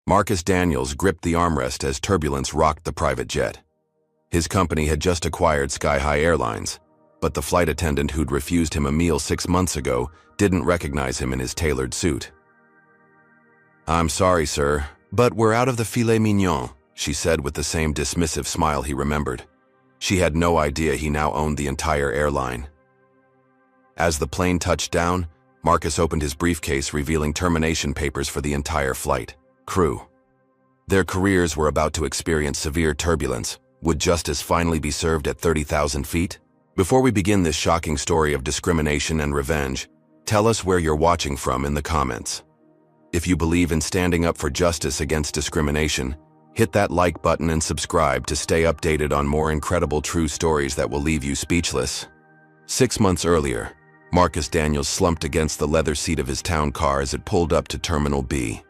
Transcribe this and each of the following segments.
Marcus Daniels gripped the armrest as turbulence rocked the private jet. His company had just acquired Sky High Airlines, but the flight attendant who'd refused him a meal 6 months ago didn't recognize him in his tailored suit. "I'm sorry, sir, but we're out of the filet mignon," she said with the same dismissive smile he remembered. She had no idea he now owned the entire airline. As the plane touched down, Marcus opened his briefcase, revealing termination papers for the entire flight crew. Their careers were about to experience severe turbulence. Would justice finally be served at 30,000 feet? Before we begin this shocking story of discrimination and revenge, tell us where you're watching from in the comments. If you believe in standing up for justice against discrimination, hit that like button and subscribe to stay updated on more incredible true stories that will leave you speechless. 6 months earlier, Marcus Daniels slumped against the leather seat of his town car as it pulled up to Terminal B.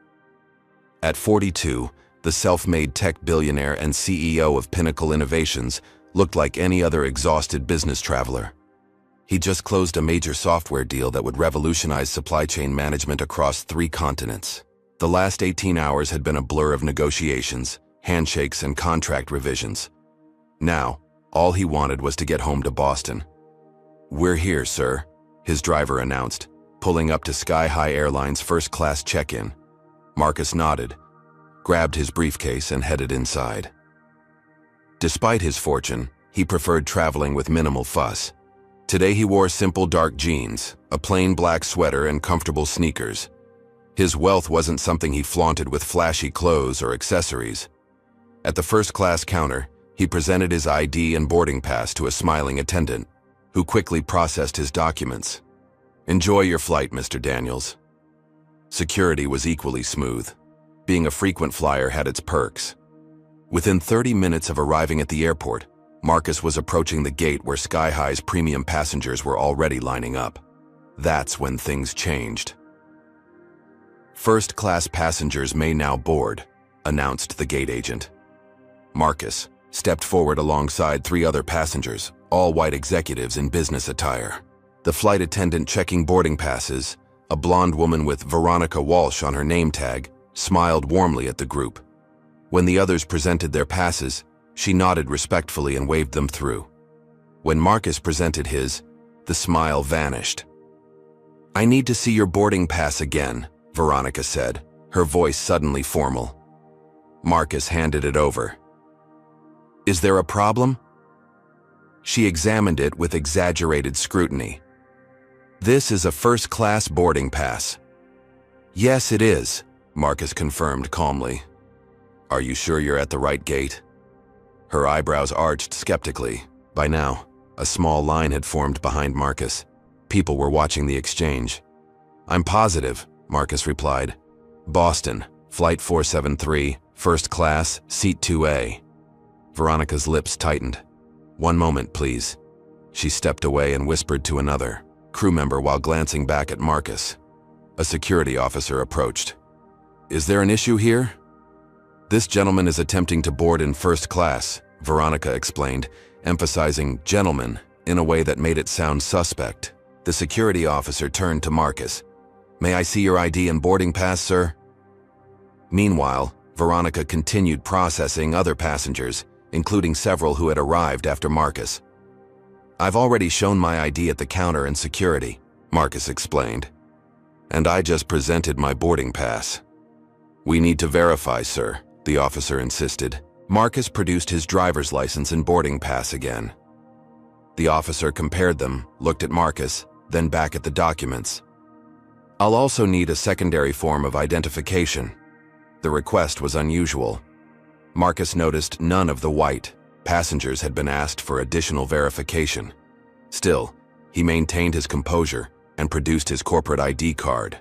At 42, the self-made tech billionaire and CEO of Pinnacle Innovations looked like any other exhausted business traveler. He just closed a major software deal that would revolutionize supply chain management across 3 continents. The last 18 hours had been a blur of negotiations, handshakes, and contract revisions. Now, all he wanted was to get home to Boston. "We're here, sir," his driver announced, pulling up to Sky High Airlines first-class check-in. Marcus nodded, grabbed his briefcase, and headed inside. Despite his fortune, he preferred traveling with minimal fuss. Today he wore simple dark jeans, a plain black sweater, and comfortable sneakers. His wealth wasn't something he flaunted with flashy clothes or accessories. At the first-class counter, he presented his ID and boarding pass to a smiling attendant, who quickly processed his documents. "Enjoy your flight, Mr. Daniels." Security was equally smooth. Being a frequent flyer had its perks. Within 30 minutes of arriving at the airport, Marcus was approaching the gate where Sky High's premium passengers were already lining up. That's when things changed. "First-class passengers may now board," announced the gate agent. Marcus stepped forward alongside 3 other passengers, all white executives in business attire. The flight attendant checking boarding passes, a blonde woman with Veronica Walsh on her name tag, smiled warmly at the group. When the others presented their passes, she nodded respectfully and waved them through. When Marcus presented his, the smile vanished. "I need to see your boarding pass again," Veronica said, her voice suddenly formal. Marcus handed it over. "Is there a problem?" She examined it with exaggerated scrutiny. "This is a first-class boarding pass." "Yes, it is," Marcus confirmed calmly. "Are you sure you're at the right gate?" Her eyebrows arched skeptically. By now, a small line had formed behind Marcus. People were watching the exchange. "I'm positive," Marcus replied. "Boston, Flight 473, first class, seat 2A. Veronica's lips tightened. "One moment, please." She stepped away and whispered to another crew member while glancing back at Marcus. A security officer approached. "Is there an issue here?" "This gentleman is attempting to board in first class," Veronica explained, emphasizing gentleman in a way that made it sound suspect. The security officer turned to Marcus. "May I see your ID and boarding pass, sir?" Meanwhile, Veronica continued processing other passengers, including several who had arrived after Marcus. "I've already shown my ID at the counter and security," Marcus explained. "And I just presented my boarding pass." "We need to verify, sir," the officer insisted. Marcus produced his driver's license and boarding pass again. The officer compared them, looked at Marcus, then back at the documents. "I'll also need a secondary form of identification." The request was unusual. Marcus noticed none of the white passengers had been asked for additional verification. Still, he maintained his composure and produced his corporate ID card.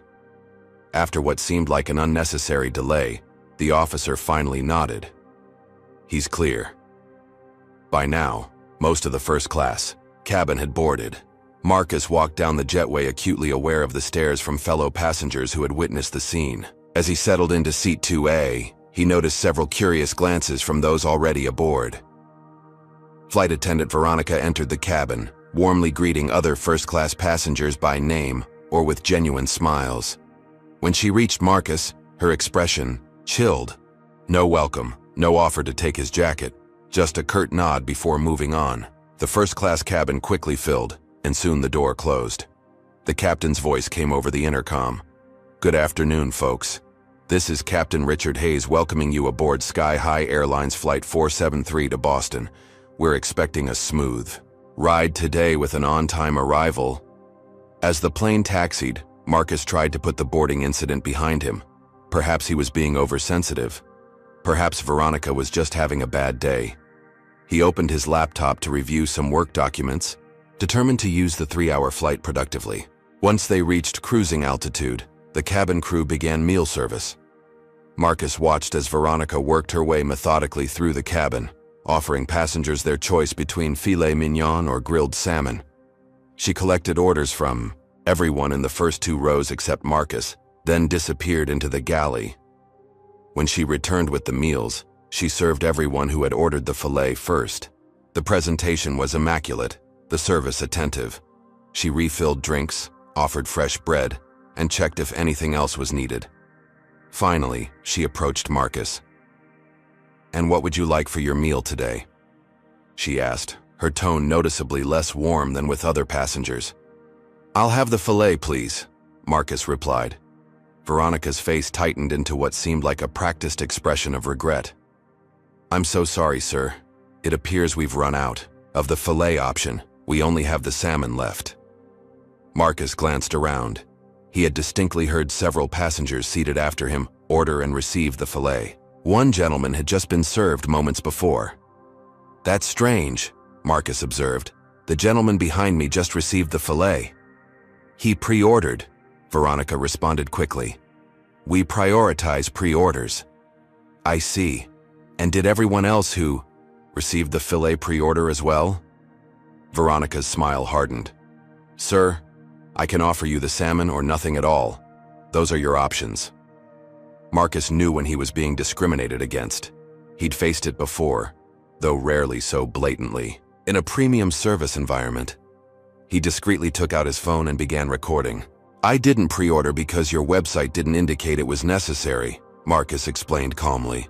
After what seemed like an unnecessary delay, the officer finally nodded. "He's clear." By now, most of the first-class cabin had boarded. Marcus walked down the jetway, acutely aware of the stares from fellow passengers who had witnessed the scene. As he settled into seat 2A, he noticed several curious glances from those already aboard. Flight attendant Veronica entered the cabin, warmly greeting other first-class passengers by name or with genuine smiles. When she reached Marcus, her expression Chilled. No welcome, no offer to take his jacket, just a curt nod before moving on. The first-class cabin quickly filled, and soon the door closed. The captain's voice came over the intercom. "Good afternoon, folks. This is Captain Richard Hayes welcoming you aboard Sky High Airlines Flight 473 to Boston. We're expecting a smooth ride today with an on-time arrival." As the plane taxied, Marcus tried to put the boarding incident behind him. Perhaps he was being oversensitive. Perhaps Veronica was just having a bad day. He opened his laptop to review some work documents, determined to use the 3-hour flight productively. Once they reached cruising altitude, the cabin crew began meal service. Marcus watched as Veronica worked her way methodically through the cabin, offering passengers their choice between filet mignon or grilled salmon. She collected orders from everyone in the first 2 rows except Marcus, then disappeared into the galley. When she returned with the meals, she served everyone who had ordered the filet first. The presentation was immaculate, the service attentive. She refilled drinks, offered fresh bread, and checked if anything else was needed. Finally, she approached Marcus. "And what would you like for your meal today?" she asked, her tone noticeably less warm than with other passengers. "I'll have the filet, please," Marcus replied. Veronica's face tightened into what seemed like a practiced expression of regret. "I'm so sorry, sir. It appears we've run out of the filet option. We only have the salmon left." Marcus glanced around. He had distinctly heard several passengers seated after him order and receive the filet. One gentleman had just been served moments before. "That's strange," Marcus observed. "The gentleman behind me just received the filet." "He pre-ordered," Veronica responded quickly. "We prioritize pre-orders." "I see. And did everyone else who received the filet pre-order as well?" Veronica's smile hardened. "Sir, I can offer you the salmon or nothing at all. Those are your options." Marcus knew when he was being discriminated against. He'd faced it before, though rarely so blatantly. In a premium service environment, he discreetly took out his phone and began recording. "I didn't pre-order because your website didn't indicate it was necessary," Marcus explained calmly.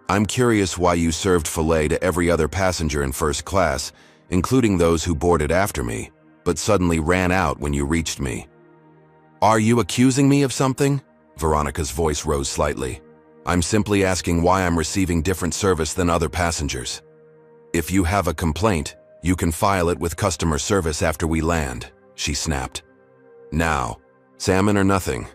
"I'm curious why you served filet to every other passenger in first class, including those who boarded after me, but suddenly ran out when you reached me." "Are you accusing me of something?" Veronica's voice rose slightly. "I'm simply asking why I'm receiving different service than other passengers. If you have a complaint, you can file it with customer service after we land," she snapped. "Now, salmon or nothing?"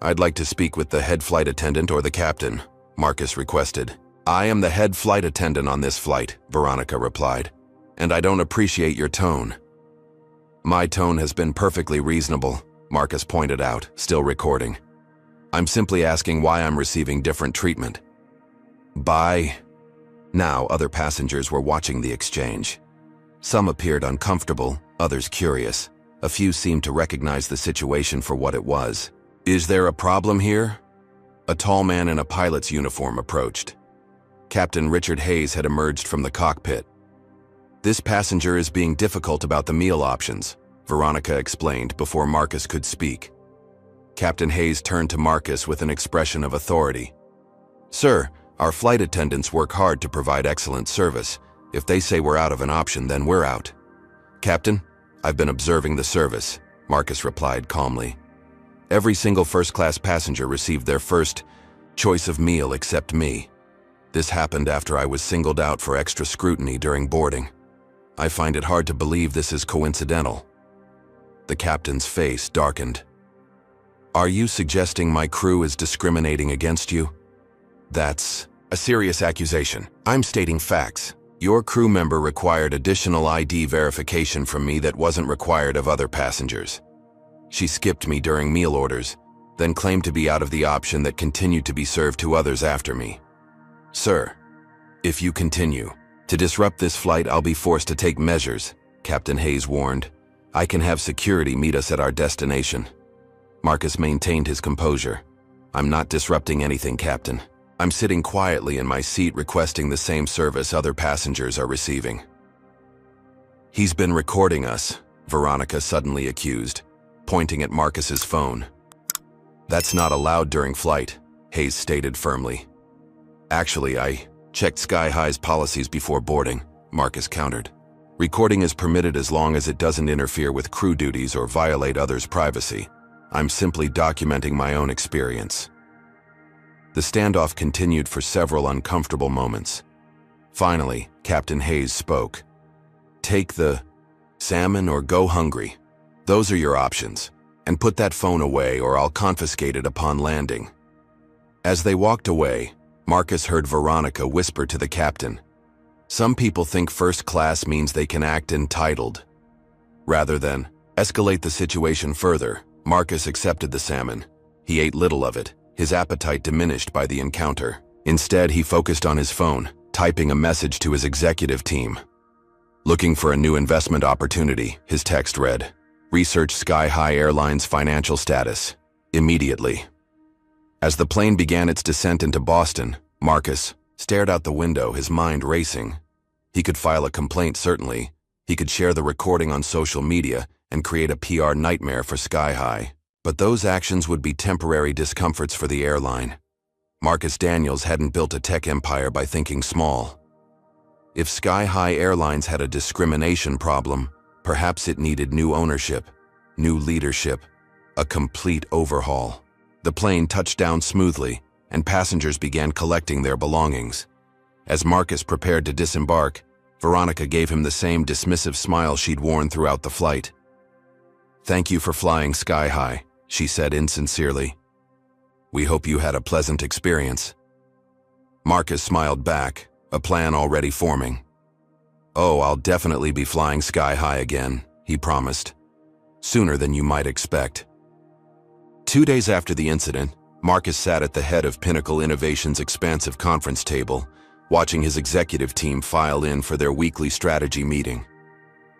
"I'd like to speak with the head flight attendant or the captain," Marcus requested. "I am the head flight attendant on this flight," Veronica replied, "and I don't appreciate your tone." "My tone has been perfectly reasonable," Marcus pointed out, still recording. "I'm simply asking why I'm receiving different treatment." "Bye." Now other passengers were watching the exchange. Some appeared uncomfortable, others curious. A few seemed to recognize the situation for what it was. "Is there a problem here?" A tall man in a pilot's uniform approached. Captain Richard Hayes had emerged from the cockpit. "This passenger is being difficult about the meal options," Veronica explained before Marcus could speak. Captain Hayes turned to Marcus with an expression of authority. "Sir, our flight attendants work hard to provide excellent service. If they say we're out of an option, then we're out." "Captain, I've been observing the service," Marcus replied calmly. "Every single first-class passenger received their first choice of meal except me. This happened after I was singled out for extra scrutiny during boarding. I find it hard to believe this is coincidental." The captain's face darkened. "Are you suggesting my crew is discriminating against you?" "That's a serious accusation. I'm stating facts. Your crew member required additional ID verification from me that wasn't required of other passengers. She skipped me during meal orders, then claimed to be out of the option that continued to be served to others after me. Sir, if you continue to disrupt this flight, I'll be forced to take measures," Captain Hayes warned. "I can have security meet us at our destination." Marcus maintained his composure. "I'm not disrupting anything, Captain. I'm sitting quietly in my seat requesting the same service other passengers are receiving." "He's been recording us," Veronica suddenly accused, pointing at Marcus's phone. "That's not allowed during flight," Hayes stated firmly. Actually, I checked Sky High's policies before boarding, Marcus countered. Recording is permitted as long as it doesn't interfere with crew duties or violate others' privacy. I'm simply documenting my own experience. The standoff continued for several uncomfortable moments. Finally, Captain Hayes spoke. Take the salmon or go hungry. Those are your options. And put that phone away or I'll confiscate it upon landing. As they walked away, Marcus heard Veronica whisper to the captain. Some people think first class means they can act entitled. Rather than escalate the situation further, Marcus accepted the salmon. He ate little of it, his appetite diminished by the encounter. Instead, he focused on his phone, typing a message to his executive team. Looking for a new investment opportunity, his text read. Research Sky High Airlines' financial status. Immediately. As the plane began its descent into Boston, Marcus stared out the window, his mind racing. He could file a complaint, certainly. He could share the recording on social media and create a PR nightmare for Sky High. But those actions would be temporary discomforts for the airline. Marcus Daniels hadn't built a tech empire by thinking small. If Sky High Airlines had a discrimination problem, perhaps it needed new ownership, new leadership, a complete overhaul. The plane touched down smoothly, and passengers began collecting their belongings. As Marcus prepared to disembark, Veronica gave him the same dismissive smile she'd worn throughout the flight. "Thank you for flying Sky High," she said insincerely. "We hope you had a pleasant experience." Marcus smiled back, a plan already forming. "Oh, I'll definitely be flying Sky High again," he promised. "Sooner than you might expect." 2 days after the incident, Marcus sat at the head of Pinnacle Innovation's expansive conference table, watching his executive team file in for their weekly strategy meeting.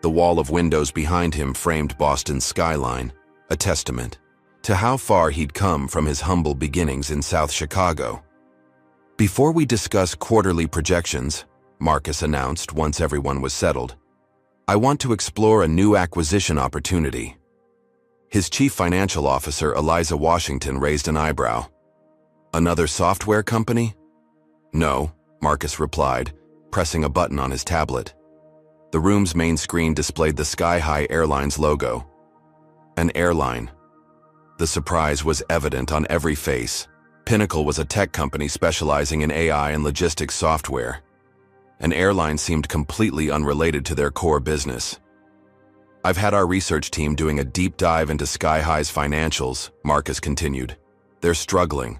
The wall of windows behind him framed Boston's skyline, a testament to how far he'd come from his humble beginnings in South Chicago. "Before we discuss quarterly projections," Marcus announced once everyone was settled, "I want to explore a new acquisition opportunity." His chief financial officer, Eliza Washington, raised an eyebrow. "Another software company?" "No," Marcus replied, pressing a button on his tablet. The room's main screen displayed the Sky High Airlines logo. An airline. The surprise was evident on every face. Pinnacle was a tech company specializing in AI and logistics software. An airline seemed completely unrelated to their core business. "I've had our research team doing a deep dive into Sky High's financials," Marcus continued. "They're struggling.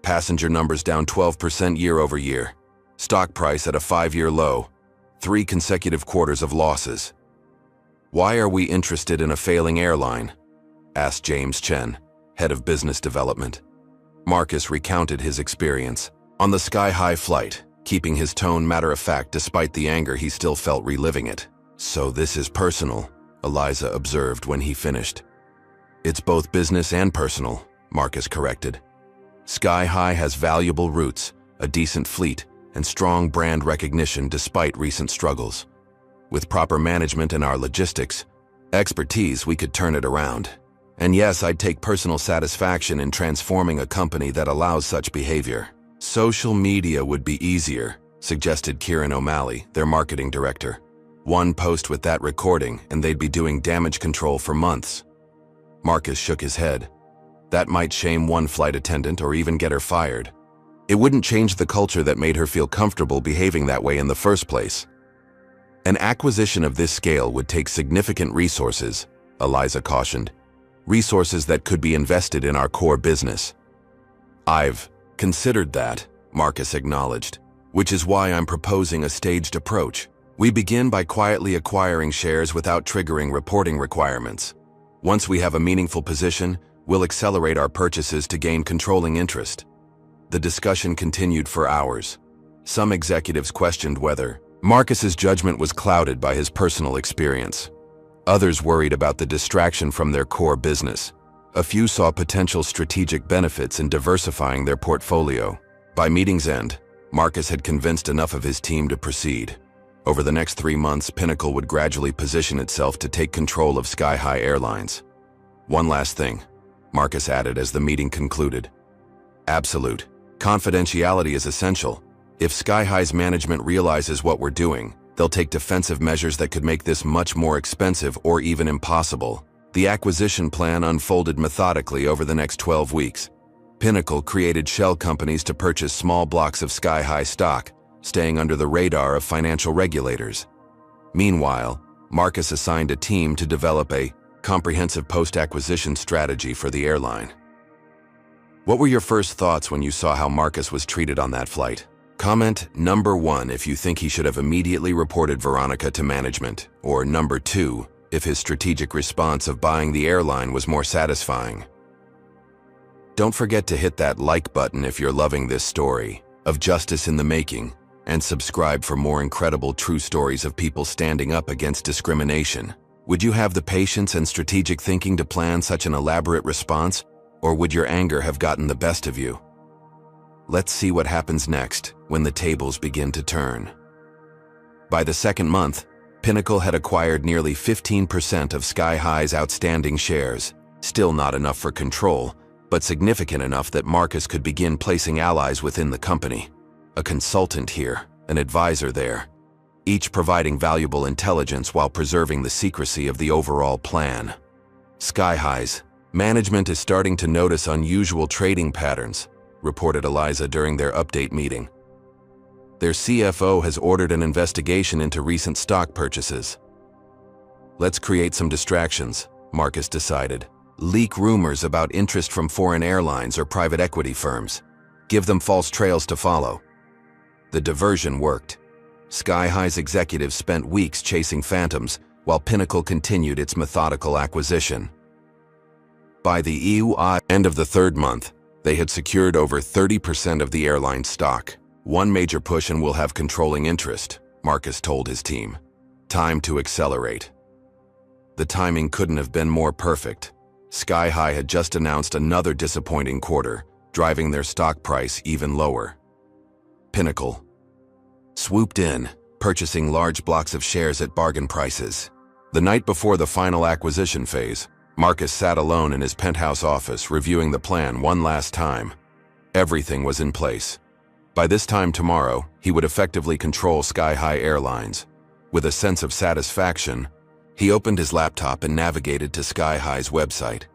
Passenger numbers down 12% year over year. Stock price at a 5-year low. 3 consecutive quarters of losses." "Why are we interested in a failing airline?" asked James Chen, head of business development. Marcus recounted his experience on the Sky High flight, keeping his tone matter-of-fact despite the anger he still felt reliving it. "So this is personal," Eliza observed when he finished. "It's both business and personal," Marcus corrected. "Sky High has valuable roots, a decent fleet, and strong brand recognition despite recent struggles. With proper management and our logistics expertise, we could turn it around. And yes, I'd take personal satisfaction in transforming a company that allows such behavior." "Social media would be easier," suggested Kieran O'Malley, their marketing director. "One post with that recording and they'd be doing damage control for months." Marcus shook his head. "That might shame one flight attendant or even get her fired. It wouldn't change the culture that made her feel comfortable behaving that way in the first place." "An acquisition of this scale would take significant resources," Eliza cautioned. "Resources that could be invested in our core business." "I've considered that," Marcus acknowledged, "which is why I'm proposing a staged approach. We begin by quietly acquiring shares without triggering reporting requirements. Once we have a meaningful position, we'll accelerate our purchases to gain controlling interest." The discussion continued for hours. Some executives questioned whether Marcus's judgment was clouded by his personal experience. Others worried about the distraction from their core business. A few saw potential strategic benefits in diversifying their portfolio. By meeting's end, Marcus had convinced enough of his team to proceed. Over the next 3 months, Pinnacle would gradually position itself to take control of Sky High Airlines. "One last thing," Marcus added as the meeting concluded. "Absolute Confidentiality is essential. If Sky High's management realizes what we're doing, they'll take defensive measures that could make this much more expensive or even impossible. The acquisition plan unfolded methodically over the next 12 weeks. Pinnacle created shell companies to purchase small blocks of Sky High stock, staying under the radar of financial regulators. Meanwhile, Marcus assigned a team to develop a comprehensive post-acquisition strategy for the airline. What were your first thoughts when you saw how Marcus was treated on that flight? Comment number 1 if you think he should have immediately reported Veronica to management, or number 2 if his strategic response of buying the airline was more satisfying. Don't forget to hit that like button if you're loving this story of justice in the making, and subscribe for more incredible true stories of people standing up against discrimination. Would you have the patience and strategic thinking to plan such an elaborate response, or would your anger have gotten the best of you? Let's see what happens next when the tables begin to turn. By the second month, Pinnacle had acquired nearly 15% of Sky High's outstanding shares, still not enough for control, but significant enough that Marcus could begin placing allies within the company. A consultant here, an advisor there, each providing valuable intelligence while preserving the secrecy of the overall plan. Sky High's management is starting to notice unusual trading patterns, reported Eliza during their update meeting. Their CFO has ordered an investigation into recent stock purchases. Let's create some distractions, Marcus decided. Leak rumors about interest from foreign airlines or private equity firms. Give them false trails to follow. The diversion worked. Sky High's executives spent weeks chasing phantoms, while Pinnacle continued its methodical acquisition. By the end of the third month, they had secured over 30% of the airline's stock. One major push and we'll have controlling interest, Marcus told his team. Time to accelerate. The timing couldn't have been more perfect. Sky High had just announced another disappointing quarter, driving their stock price even lower. Pinnacle swooped in, purchasing large blocks of shares at bargain prices. The night before the final acquisition phase, Marcus sat alone in his penthouse office reviewing the plan one last time. Everything was in place. By this time tomorrow, he would effectively control Sky High Airlines. With a sense of satisfaction, he opened his laptop and navigated to Sky High's website.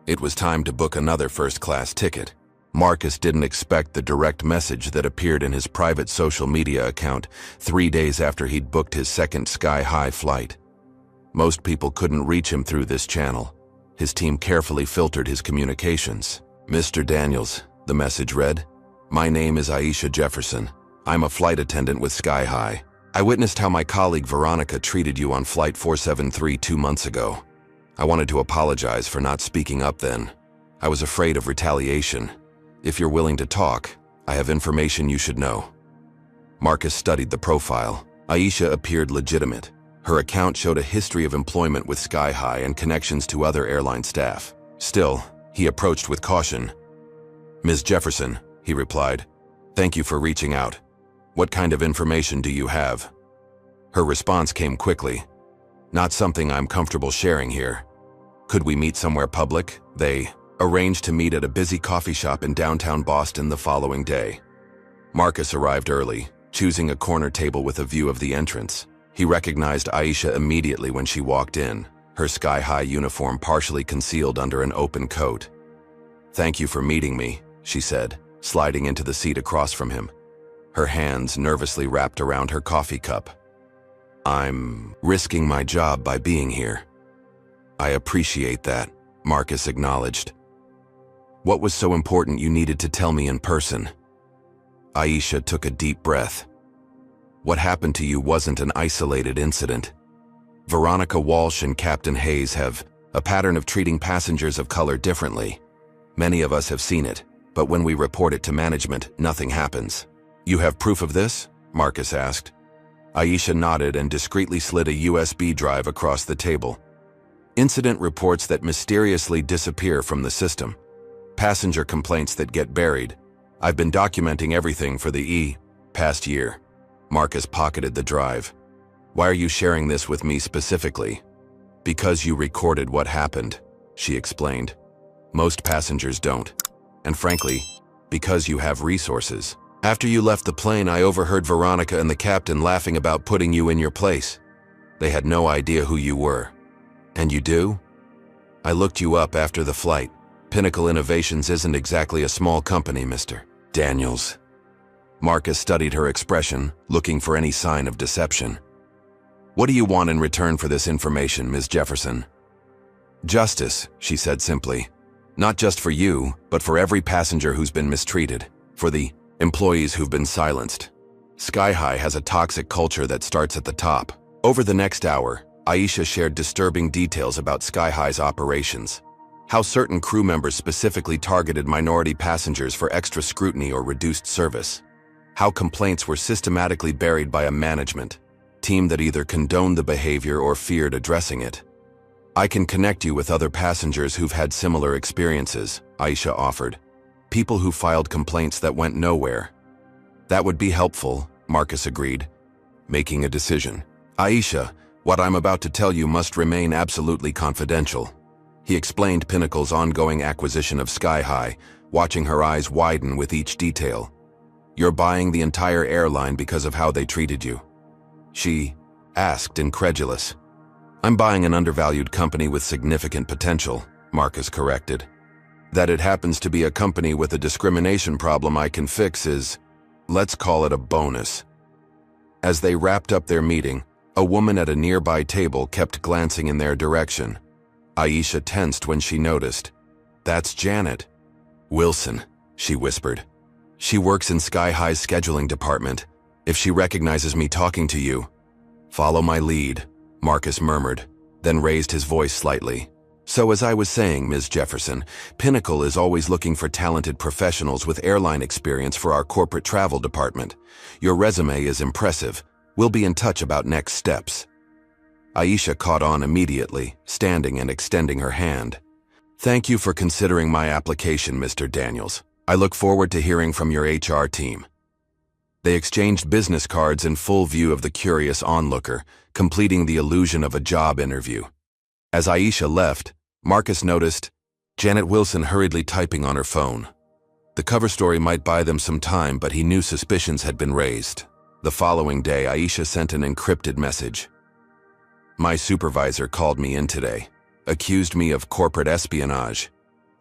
It was time to book another first-class ticket. Marcus didn't expect the direct message that appeared in his private social media account 3 days after he'd booked his second Sky High flight. Most people couldn't reach him through this channel. His team carefully filtered his communications. Mr. Daniels, the message read, "My name is Aisha Jefferson. I'm a flight attendant with Sky High. I witnessed how my colleague Veronica treated you on Flight 473 2 months ago. I wanted to apologize for not speaking up then. I was afraid of retaliation. If you're willing to talk, I have information you should know." Marcus studied the profile. Aisha appeared legitimate. Her account showed a history of employment with Sky High and connections to other airline staff. Still, he approached with caution. "Ms. Jefferson," he replied, "thank you for reaching out. What kind of information do you have?" Her response came quickly. "Not something I'm comfortable sharing here. Could we meet somewhere public?" They arranged to meet at a busy coffee shop in downtown Boston the following day. Marcus arrived early, choosing a corner table with a view of the entrance. He recognized Aisha immediately when she walked in, her Sky High uniform partially concealed under an open coat. "Thank you for meeting me," she said, sliding into the seat across from him, her hands nervously wrapped around her coffee cup. "I'm risking my job by being here." "I appreciate that," Marcus acknowledged. "What was so important you needed to tell me in person?" Aisha took a deep breath. "What happened to you wasn't an isolated incident. Veronica Walsh and Captain Hayes have a pattern of treating passengers of color differently. Many of us have seen it, but when we report it to management, nothing happens." "You have proof of this?" Marcus asked. Aisha nodded and discreetly slid a USB drive across the table. "Incident reports that mysteriously disappear from the system. Passenger complaints that get buried. I've been documenting everything for the past year." Marcus pocketed the drive. "Why are you sharing this with me specifically?" "Because you recorded what happened," she explained. "Most passengers don't. And frankly, Because you have resources. After you left the plane, I overheard Veronica and the captain laughing about putting you in your place. They had no idea who you were. And you do? I looked you up after the flight. Pinnacle Innovations isn't exactly a small company, Mr. Daniels. Marcus studied her expression, looking for any sign of deception. What do you want in return for this information, Ms. Jefferson? Justice, she said simply. Not just for you, but for every passenger who's been mistreated. For the employees who've been silenced. Sky High has a toxic culture that starts at the top. Over the next hour, Aisha shared disturbing details about Sky High's operations. How certain crew members specifically targeted minority passengers for extra scrutiny or reduced service. How complaints were systematically buried by a management team that either condoned the behavior or feared addressing it. I can connect you with other passengers who've had similar experiences, Aisha offered. People who filed complaints that went nowhere. That would be helpful, Marcus agreed, making a decision. Aisha, what I'm about to tell you must remain absolutely confidential. He explained Pinnacle's ongoing acquisition of Sky High, watching her eyes widen with each detail. You're buying the entire airline because of how they treated you. She asked, incredulous. I'm buying an undervalued company with significant potential, Marcus corrected. That it happens to be a company with a discrimination problem I can fix is, let's call it a bonus. As they wrapped up their meeting, a woman at a nearby table kept glancing in their direction. Aisha tensed when she noticed. That's Janet Wilson, she whispered. She works in Sky High's scheduling department. If she recognizes me talking to you, follow my lead, Marcus murmured, then raised his voice slightly. So as I was saying, Ms. Jefferson, Pinnacle is always looking for talented professionals with airline experience for our corporate travel department. Your resume is impressive. We'll be in touch about next steps. Aisha caught on immediately, standing and extending her hand. Thank you for considering my application, Mr. Daniels. I look forward to hearing from your HR team. They exchanged business cards in full view of the curious onlooker, completing the illusion of a job interview. As Aisha left, Marcus noticed Janet Wilson hurriedly typing on her phone. The cover story might buy them some time, but he knew suspicions had been raised. The following day, Aisha sent an encrypted message. My supervisor called me in today, accused me of corporate espionage.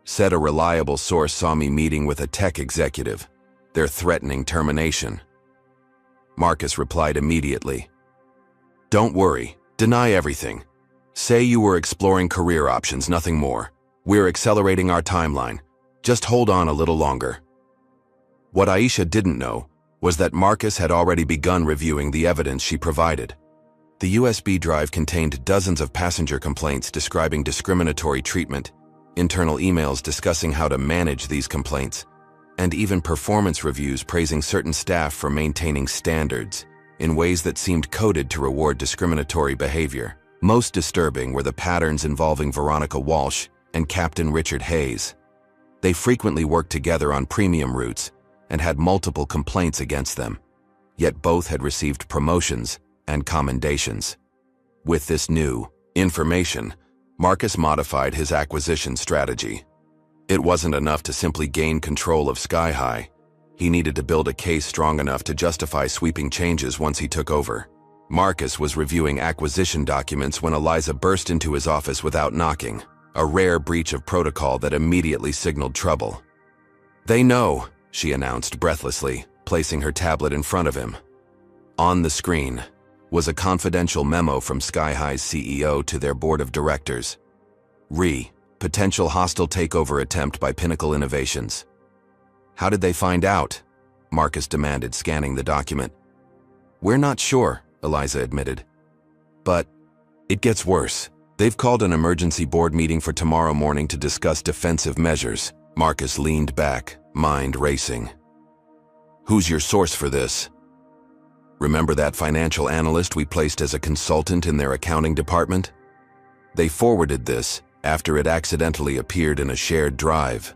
Said a reliable source saw me meeting with a tech executive. They're threatening termination. Marcus replied immediately. Don't worry, deny everything. Say you were exploring career options, nothing more. We're accelerating our timeline. Just hold on a little longer. What Aisha didn't know was that Marcus had already begun reviewing the evidence she provided. The USB drive contained dozens of passenger complaints describing discriminatory treatment, internal emails discussing how to manage these complaints, and even performance reviews praising certain staff for maintaining standards in ways that seemed coded to reward discriminatory behavior. Most disturbing were the patterns involving Veronica Walsh and Captain Richard Hayes. They frequently worked together on premium routes and had multiple complaints against them, yet both had received promotions and commendations. With this new information, Marcus modified his acquisition strategy. It wasn't enough to simply gain control of Sky High. He needed to build a case strong enough to justify sweeping changes once he took over. Marcus was reviewing acquisition documents when Eliza burst into his office without knocking, a rare breach of protocol that immediately signaled trouble. They know, she announced breathlessly, placing her tablet in front of him. On the screen was a confidential memo from Sky High's CEO to their board of directors. Potential hostile takeover attempt by Pinnacle Innovations. How did they find out? Marcus demanded, scanning the document. We're not sure, Eliza admitted. But it gets worse. They've called an emergency board meeting for tomorrow morning to discuss defensive measures. Marcus leaned back, mind racing. Who's your source for this? Remember that financial analyst we placed as a consultant in their accounting department? They forwarded this after it accidentally appeared in a shared drive.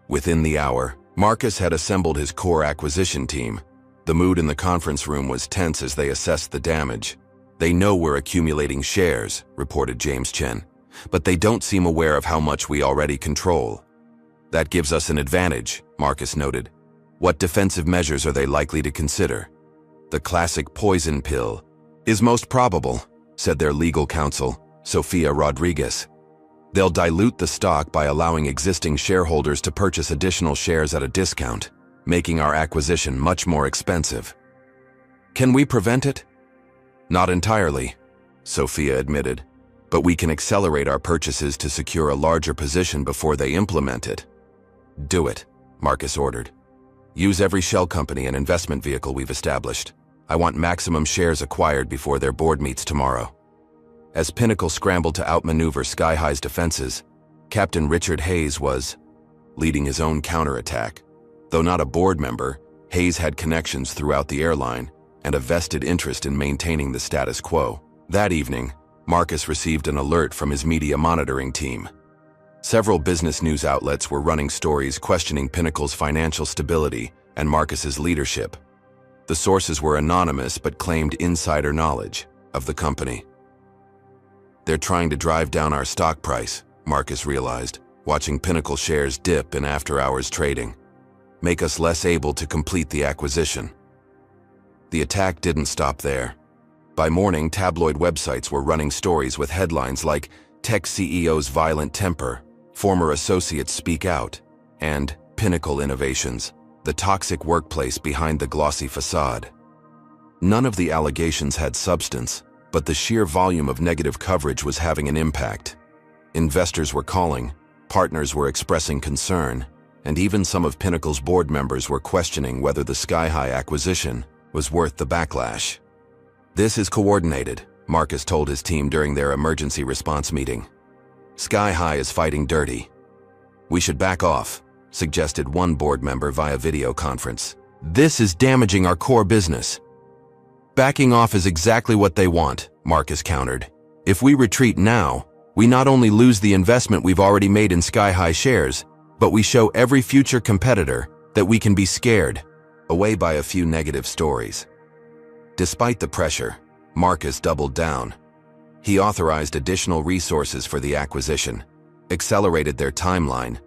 Within the hour, Marcus had assembled his core acquisition team. The mood in the conference room was tense as they assessed the damage. They know we're accumulating shares, reported James Chen, but they don't seem aware of how much we already control. That gives us an advantage, Marcus noted. What defensive measures are they likely to consider? The classic poison pill is most probable, said their legal counsel, Sofia Rodriguez. They'll dilute the stock by allowing existing shareholders to purchase additional shares at a discount, making our acquisition much more expensive. Can we prevent it? Not entirely, Sofia admitted, but we can accelerate our purchases to secure a larger position before they implement it. Do it, Marcus ordered. Use every shell company and investment vehicle we've established. I want maximum shares acquired before their board meets tomorrow. As Pinnacle scrambled to outmaneuver Sky High's defenses, Captain Richard Hayes was leading his own counterattack. Though not a board member, Hayes had connections throughout the airline and a vested interest in maintaining the status quo. That evening, Marcus received an alert from his media monitoring team. Several business news outlets were running stories questioning Pinnacle's financial stability and Marcus's leadership. The sources were anonymous but claimed insider knowledge of the company. They're trying to drive down our stock price, Marcus realized, watching Pinnacle shares dip in after-hours trading. Make us less able to complete the acquisition. The attack didn't stop there. By morning, tabloid websites were running stories with headlines like Tech CEO's Violent Temper, Former Associates Speak Out, and Pinnacle Innovations, the toxic workplace behind the glossy facade. None of the allegations had substance, but the sheer volume of negative coverage was having an impact. Investors were calling, partners were expressing concern, and even some of Pinnacle's board members were questioning whether the Sky High acquisition was worth the backlash. This is coordinated, Marcus told his team during their emergency response meeting. Sky High is fighting dirty. We should back off, suggested one board member via video conference. This is damaging our core business. Backing off is exactly what they want, Marcus countered. If we retreat now, we not only lose the investment we've already made in Sky High shares, but we show every future competitor that we can be scared away by a few negative stories. Despite the pressure, Marcus doubled down. He authorized additional resources for the acquisition, accelerated their timeline,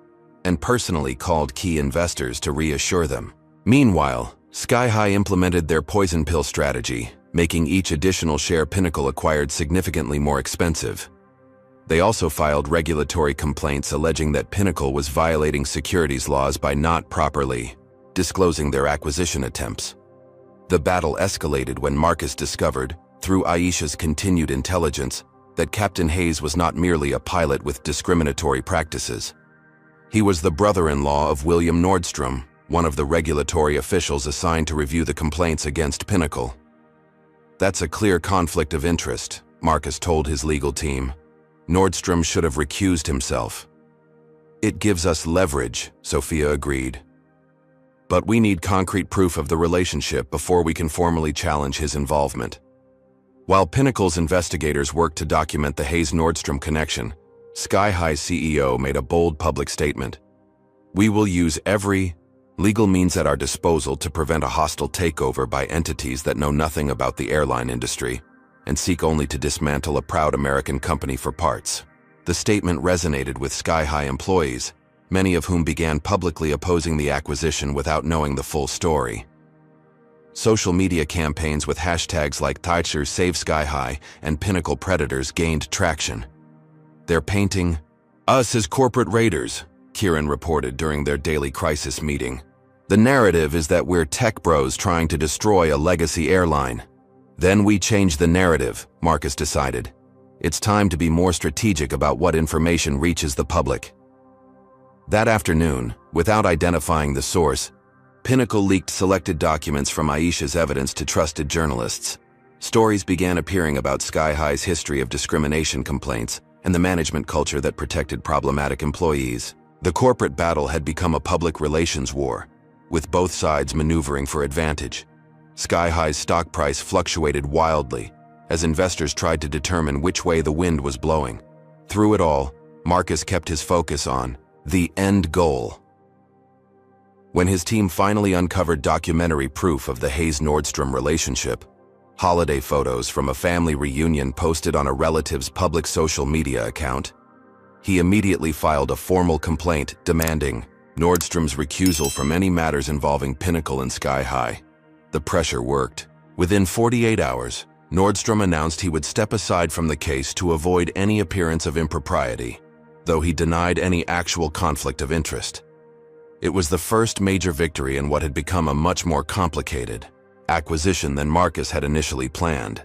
and personally called key investors to reassure them. Meanwhile, Sky High implemented their poison pill strategy, making each additional share Pinnacle acquired significantly more expensive. They also filed regulatory complaints alleging that Pinnacle was violating securities laws by not properly disclosing their acquisition attempts. The battle escalated when Marcus discovered, through Aisha's continued intelligence, that Captain Hayes was not merely a pilot with discriminatory practices. He was the brother-in-law of William Nordstrom, one of the regulatory officials assigned to review the complaints against Pinnacle. That's a clear conflict of interest, Marcus told his legal team. Nordstrom should have recused himself. It gives us leverage, Sofia agreed. But we need concrete proof of the relationship before we can formally challenge his involvement. While Pinnacle's investigators worked to document the Hayes-Nordstrom connection, Sky High's CEO made a bold public statement. We will use every legal means at our disposal to prevent a hostile takeover by entities that know nothing about the airline industry and seek only to dismantle a proud American company for parts. The statement resonated with Sky High employees, many of whom began publicly opposing the acquisition without knowing the full story. Social media campaigns with hashtags like Thatcher Save Sky High and Pinnacle Predators gained traction. They're painting us as corporate raiders, Kieran reported during their daily crisis meeting. The narrative is that we're tech bros trying to destroy a legacy airline. Then we change the narrative, Marcus decided. It's time to be more strategic about what information reaches the public. That afternoon, without identifying the source, Pinnacle leaked selected documents from Aisha's evidence to trusted journalists. Stories began appearing about Sky High's history of discrimination complaints and the management culture that protected problematic employees. The corporate battle had become a public relations war, with both sides maneuvering for advantage. Sky High's stock price fluctuated wildly as investors tried to determine which way the wind was blowing. Through it all, Marcus kept his focus on the end goal. When his team finally uncovered documentary proof of the Hayes-Nordstrom relationship, holiday photos from a family reunion posted on a relative's public social media account, he immediately filed a formal complaint demanding Nordstrom's recusal from any matters involving Pinnacle and Sky High. The pressure worked. Within 48 hours, Nordstrom announced he would step aside from the case to avoid any appearance of impropriety, though he denied any actual conflict of interest. It was the first major victory in what had become a much more complicated acquisition than Marcus had initially planned.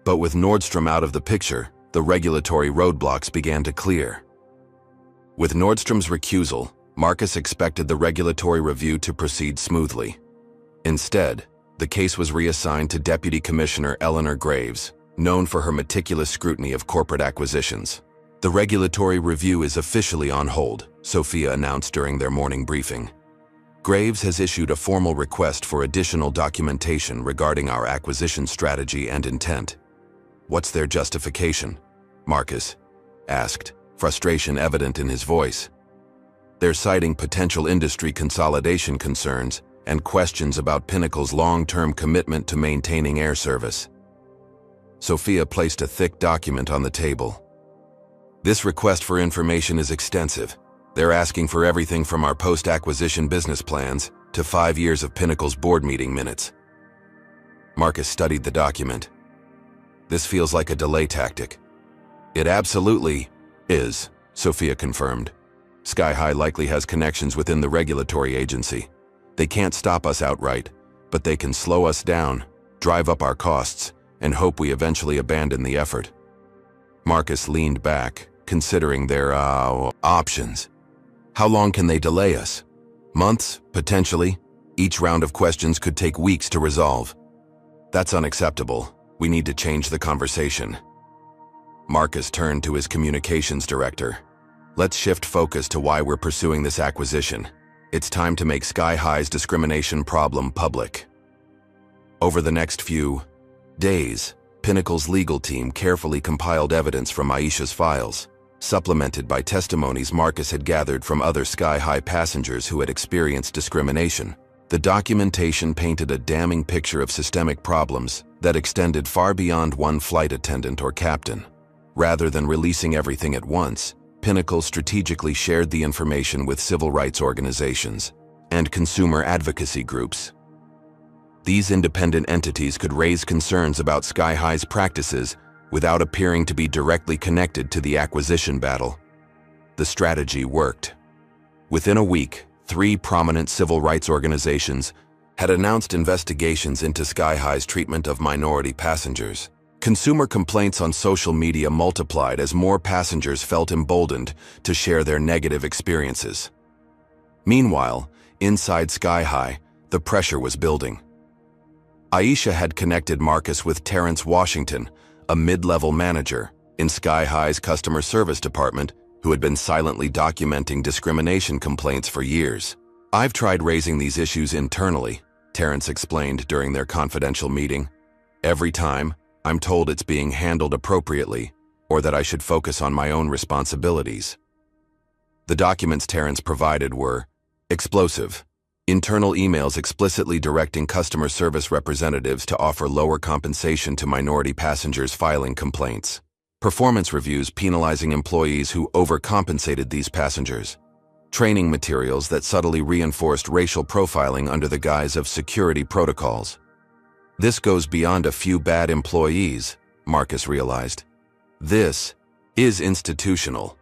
But with Nordstrom out of the picture, the regulatory roadblocks began to clear. With Nordstrom's recusal, Marcus expected the regulatory review to proceed smoothly. Instead, the case was reassigned to Deputy Commissioner Eleanor Graves, known for her meticulous scrutiny of corporate acquisitions. The regulatory review is officially on hold, Sophia announced during their morning briefing. Graves has issued a formal request for additional documentation regarding our acquisition strategy and intent. What's their justification? Marcus asked, frustration evident in his voice. They're citing potential industry consolidation concerns and questions about Pinnacle's long-term commitment to maintaining air service. Sophia placed a thick document on the table. This request for information is extensive. They're asking for everything from our post-acquisition business plans to 5 years of Pinnacle's board meeting minutes. Marcus studied the document. This feels like a delay tactic. It absolutely is, Sophia confirmed. Sky High likely has connections within the regulatory agency. They can't stop us outright, but they can slow us down, drive up our costs, and hope we eventually abandon the effort. Marcus leaned back, considering their options. How long can they delay us? Months, potentially? Each round of questions could take weeks to resolve. That's unacceptable. We need to change the conversation. Marcus turned to his communications director. Let's shift focus to why we're pursuing this acquisition. It's time to make Sky High's discrimination problem public. Over the next few days, Pinnacle's legal team carefully compiled evidence from Aisha's files, supplemented by testimonies Marcus had gathered from other Sky High passengers who had experienced discrimination. The documentation painted a damning picture of systemic problems that extended far beyond one flight attendant or captain. Rather than releasing everything at once, Pinnacle strategically shared the information with civil rights organizations and consumer advocacy groups. These independent entities could raise concerns about Sky High's practices without appearing to be directly connected to the acquisition battle. The strategy worked. Within a week, 3 prominent civil rights organizations had announced investigations into Sky High's treatment of minority passengers. Consumer complaints on social media multiplied as more passengers felt emboldened to share their negative experiences. Meanwhile, inside Sky High, the pressure was building. Aisha had connected Marcus with Terrence Washington, a mid-level manager in Sky High's customer service department who had been silently documenting discrimination complaints for years. I've tried raising these issues internally, Terrence explained during their confidential meeting. Every time, I'm told it's being handled appropriately, or that I should focus on my own responsibilities. The documents Terrence provided were explosive. Internal emails explicitly directing customer service representatives to offer lower compensation to minority passengers filing complaints. Performance reviews penalizing employees who overcompensated these passengers. Training materials that subtly reinforced racial profiling under the guise of security protocols. This goes beyond a few bad employees, Marcus realized. This is institutional.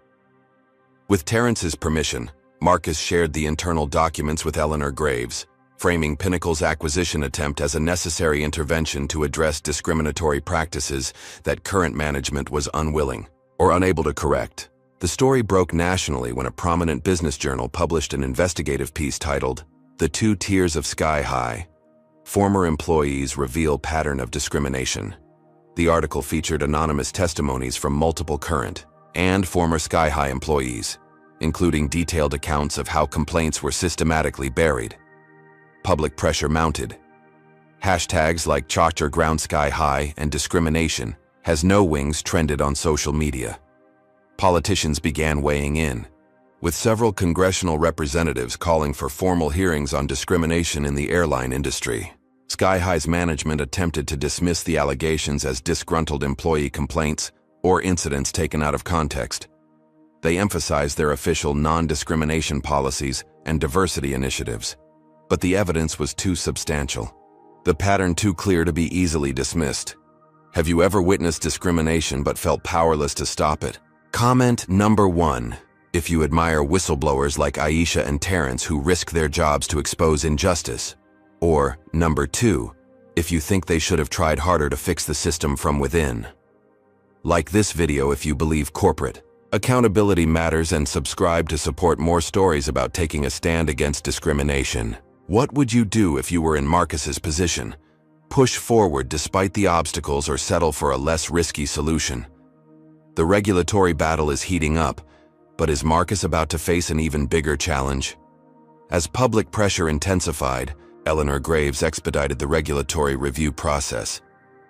With Terrence's permission, Marcus shared the internal documents with Eleanor Graves, framing Pinnacle's acquisition attempt as a necessary intervention to address discriminatory practices that current management was unwilling or unable to correct. The story broke nationally when a prominent business journal published an investigative piece titled, "The Two Tiers of Sky High. Former Employees Reveal Pattern of Discrimination." The article featured anonymous testimonies from multiple current and former Sky High employees, including detailed accounts of how complaints were systematically buried. Public pressure mounted. Hashtags like Charter Ground Sky High and discrimination has no wings trended on social media. Politicians began weighing in, with several congressional representatives calling for formal hearings on discrimination in the airline industry. Sky High's management attempted to dismiss the allegations as disgruntled employee complaints or incidents taken out of context. They emphasized their official non-discrimination policies and diversity initiatives. But the evidence was too substantial. The pattern too clear to be easily dismissed. Have you ever witnessed discrimination but felt powerless to stop it? Comment number 1. If you admire whistleblowers like Aisha and Terrence who risk their jobs to expose injustice. Or number 2. If you think they should have tried harder to fix the system from within. Like this video if you believe corporate accountability matters, and subscribe to support more stories about taking a stand against discrimination. What would you do if you were in Marcus's position? Push forward despite the obstacles or settle for a less risky solution? The regulatory battle is heating up, but is Marcus about to face an even bigger challenge? As public pressure intensified, Eleanor Graves expedited the regulatory review process.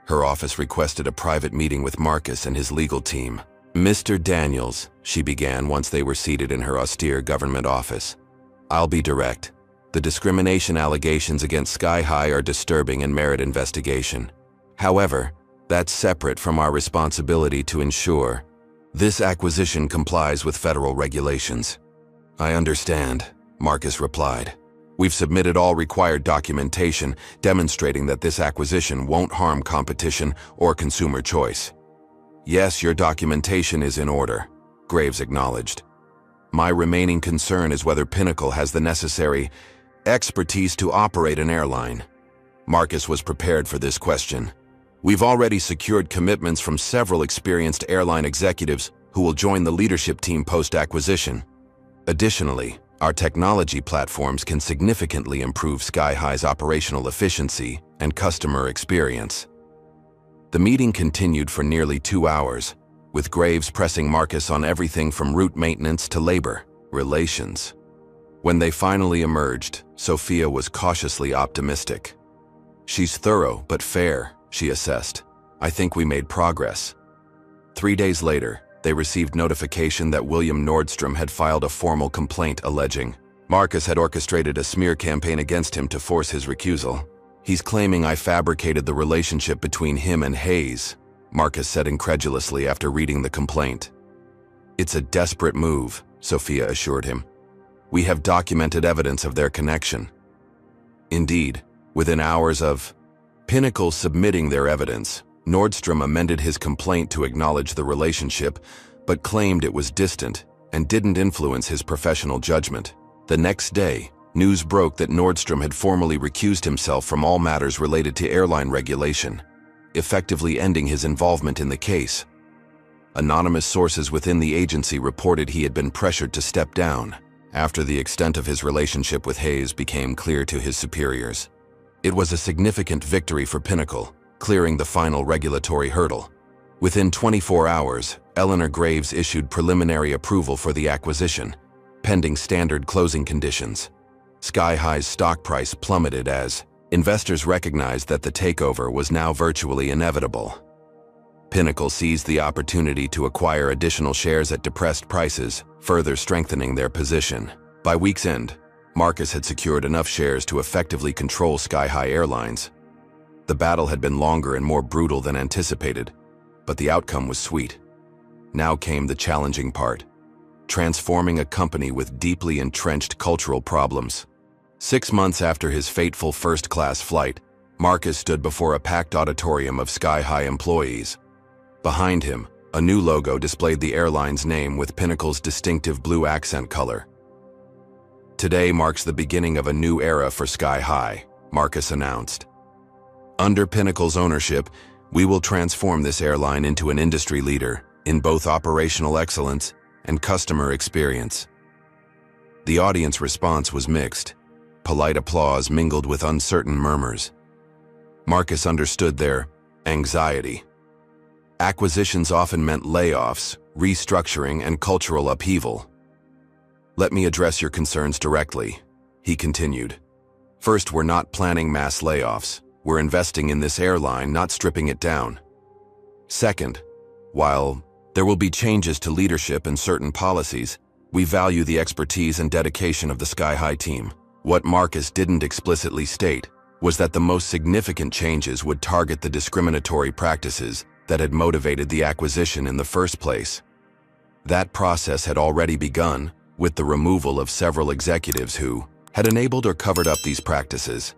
Her office requested a private meeting with Marcus and his legal team. Mr. Daniels, she began once they were seated in her austere government office. I'll be direct. The discrimination allegations against Sky High are disturbing and merit investigation. However, that's separate from our responsibility to ensure this acquisition complies with federal regulations. I understand, Marcus replied. We've submitted all required documentation demonstrating that this acquisition won't harm competition or consumer choice. Yes, your documentation is in order, Graves acknowledged. My remaining concern is whether Pinnacle has the necessary expertise to operate an airline. Marcus was prepared for this question. We've already secured commitments from several experienced airline executives who will join the leadership team post-acquisition. Additionally, our technology platforms can significantly improve Sky High's operational efficiency and customer experience. The meeting continued for nearly 2 hours, with Graves pressing Marcus on everything from route maintenance to labor relations. When they finally emerged, Sophia was cautiously optimistic. She's thorough but fair, she assessed. I think we made progress. 3 days later, they received notification that William Nordstrom had filed a formal complaint alleging Marcus had orchestrated a smear campaign against him to force his recusal. He's claiming I fabricated the relationship between him and Hayes, Marcus said incredulously after reading the complaint. It's a desperate move, Sophia assured him. We have documented evidence of their connection. Indeed, within hours of Pinnacle submitting their evidence, Nordstrom amended his complaint to acknowledge the relationship, but claimed it was distant and didn't influence his professional judgment. The next day, news broke that Nordstrom had formally recused himself from all matters related to airline regulation, effectively ending his involvement in the case. Anonymous sources within the agency reported he had been pressured to step down after the extent of his relationship with Hayes became clear to his superiors. It was a significant victory for Pinnacle, clearing the final regulatory hurdle. Within 24 hours, Eleanor Graves issued preliminary approval for the acquisition, pending standard closing conditions. Sky High's stock price plummeted as investors recognized that the takeover was now virtually inevitable. Pinnacle seized the opportunity to acquire additional shares at depressed prices, further strengthening their position. By week's end, Marcus had secured enough shares to effectively control Sky High Airlines. The battle had been longer and more brutal than anticipated, but the outcome was sweet. Now came the challenging part: transforming a company with deeply entrenched cultural problems. 6 months after his fateful first-class flight, Marcus stood before a packed auditorium of Sky High employees. Behind him, a new logo displayed the airline's name with Pinnacle's distinctive blue accent color. Today marks the beginning of a new era for Sky High, Marcus announced. Under Pinnacle's ownership, we will transform this airline into an industry leader in both operational excellence and customer experience. The audience response was mixed. Polite applause mingled with uncertain murmurs. Marcus understood their anxiety. Acquisitions often meant layoffs, restructuring, and cultural upheaval. Let me address your concerns directly, he continued. First, we're not planning mass layoffs. We're investing in this airline, not stripping it down. Second, while there will be changes to leadership and certain policies, we value the expertise and dedication of the Sky High team. What Marcus didn't explicitly state was that the most significant changes would target the discriminatory practices that had motivated the acquisition in the first place. That process had already begun, with the removal of several executives who had enabled or covered up these practices.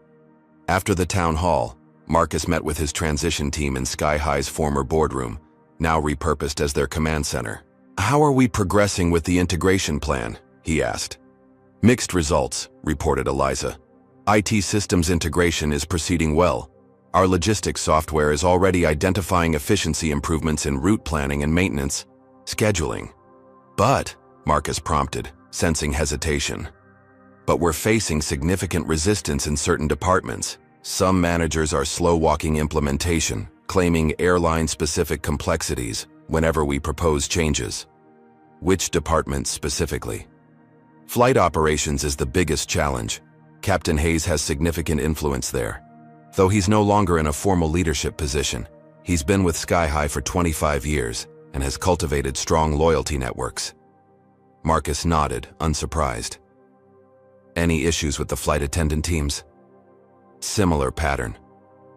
After the town hall, Marcus met with his transition team in Sky High's former boardroom, now repurposed as their command center. "How are we progressing with the integration plan?" he asked. "Mixed results," reported Eliza. "IT systems integration is proceeding well. Our logistics software is already identifying efficiency improvements in route planning and maintenance, scheduling." "But," Marcus prompted, sensing hesitation. "But we're facing significant resistance in certain departments. Some managers are slow-walking implementation, claiming airline-specific complexities whenever we propose changes." "Which departments specifically?" "Flight operations is the biggest challenge. Captain Hayes has significant influence there. Though he's no longer in a formal leadership position, he's been with Sky High for 25 years and has cultivated strong loyalty networks." Marcus nodded, unsurprised. "Any issues with the flight attendant teams?" "Similar pattern.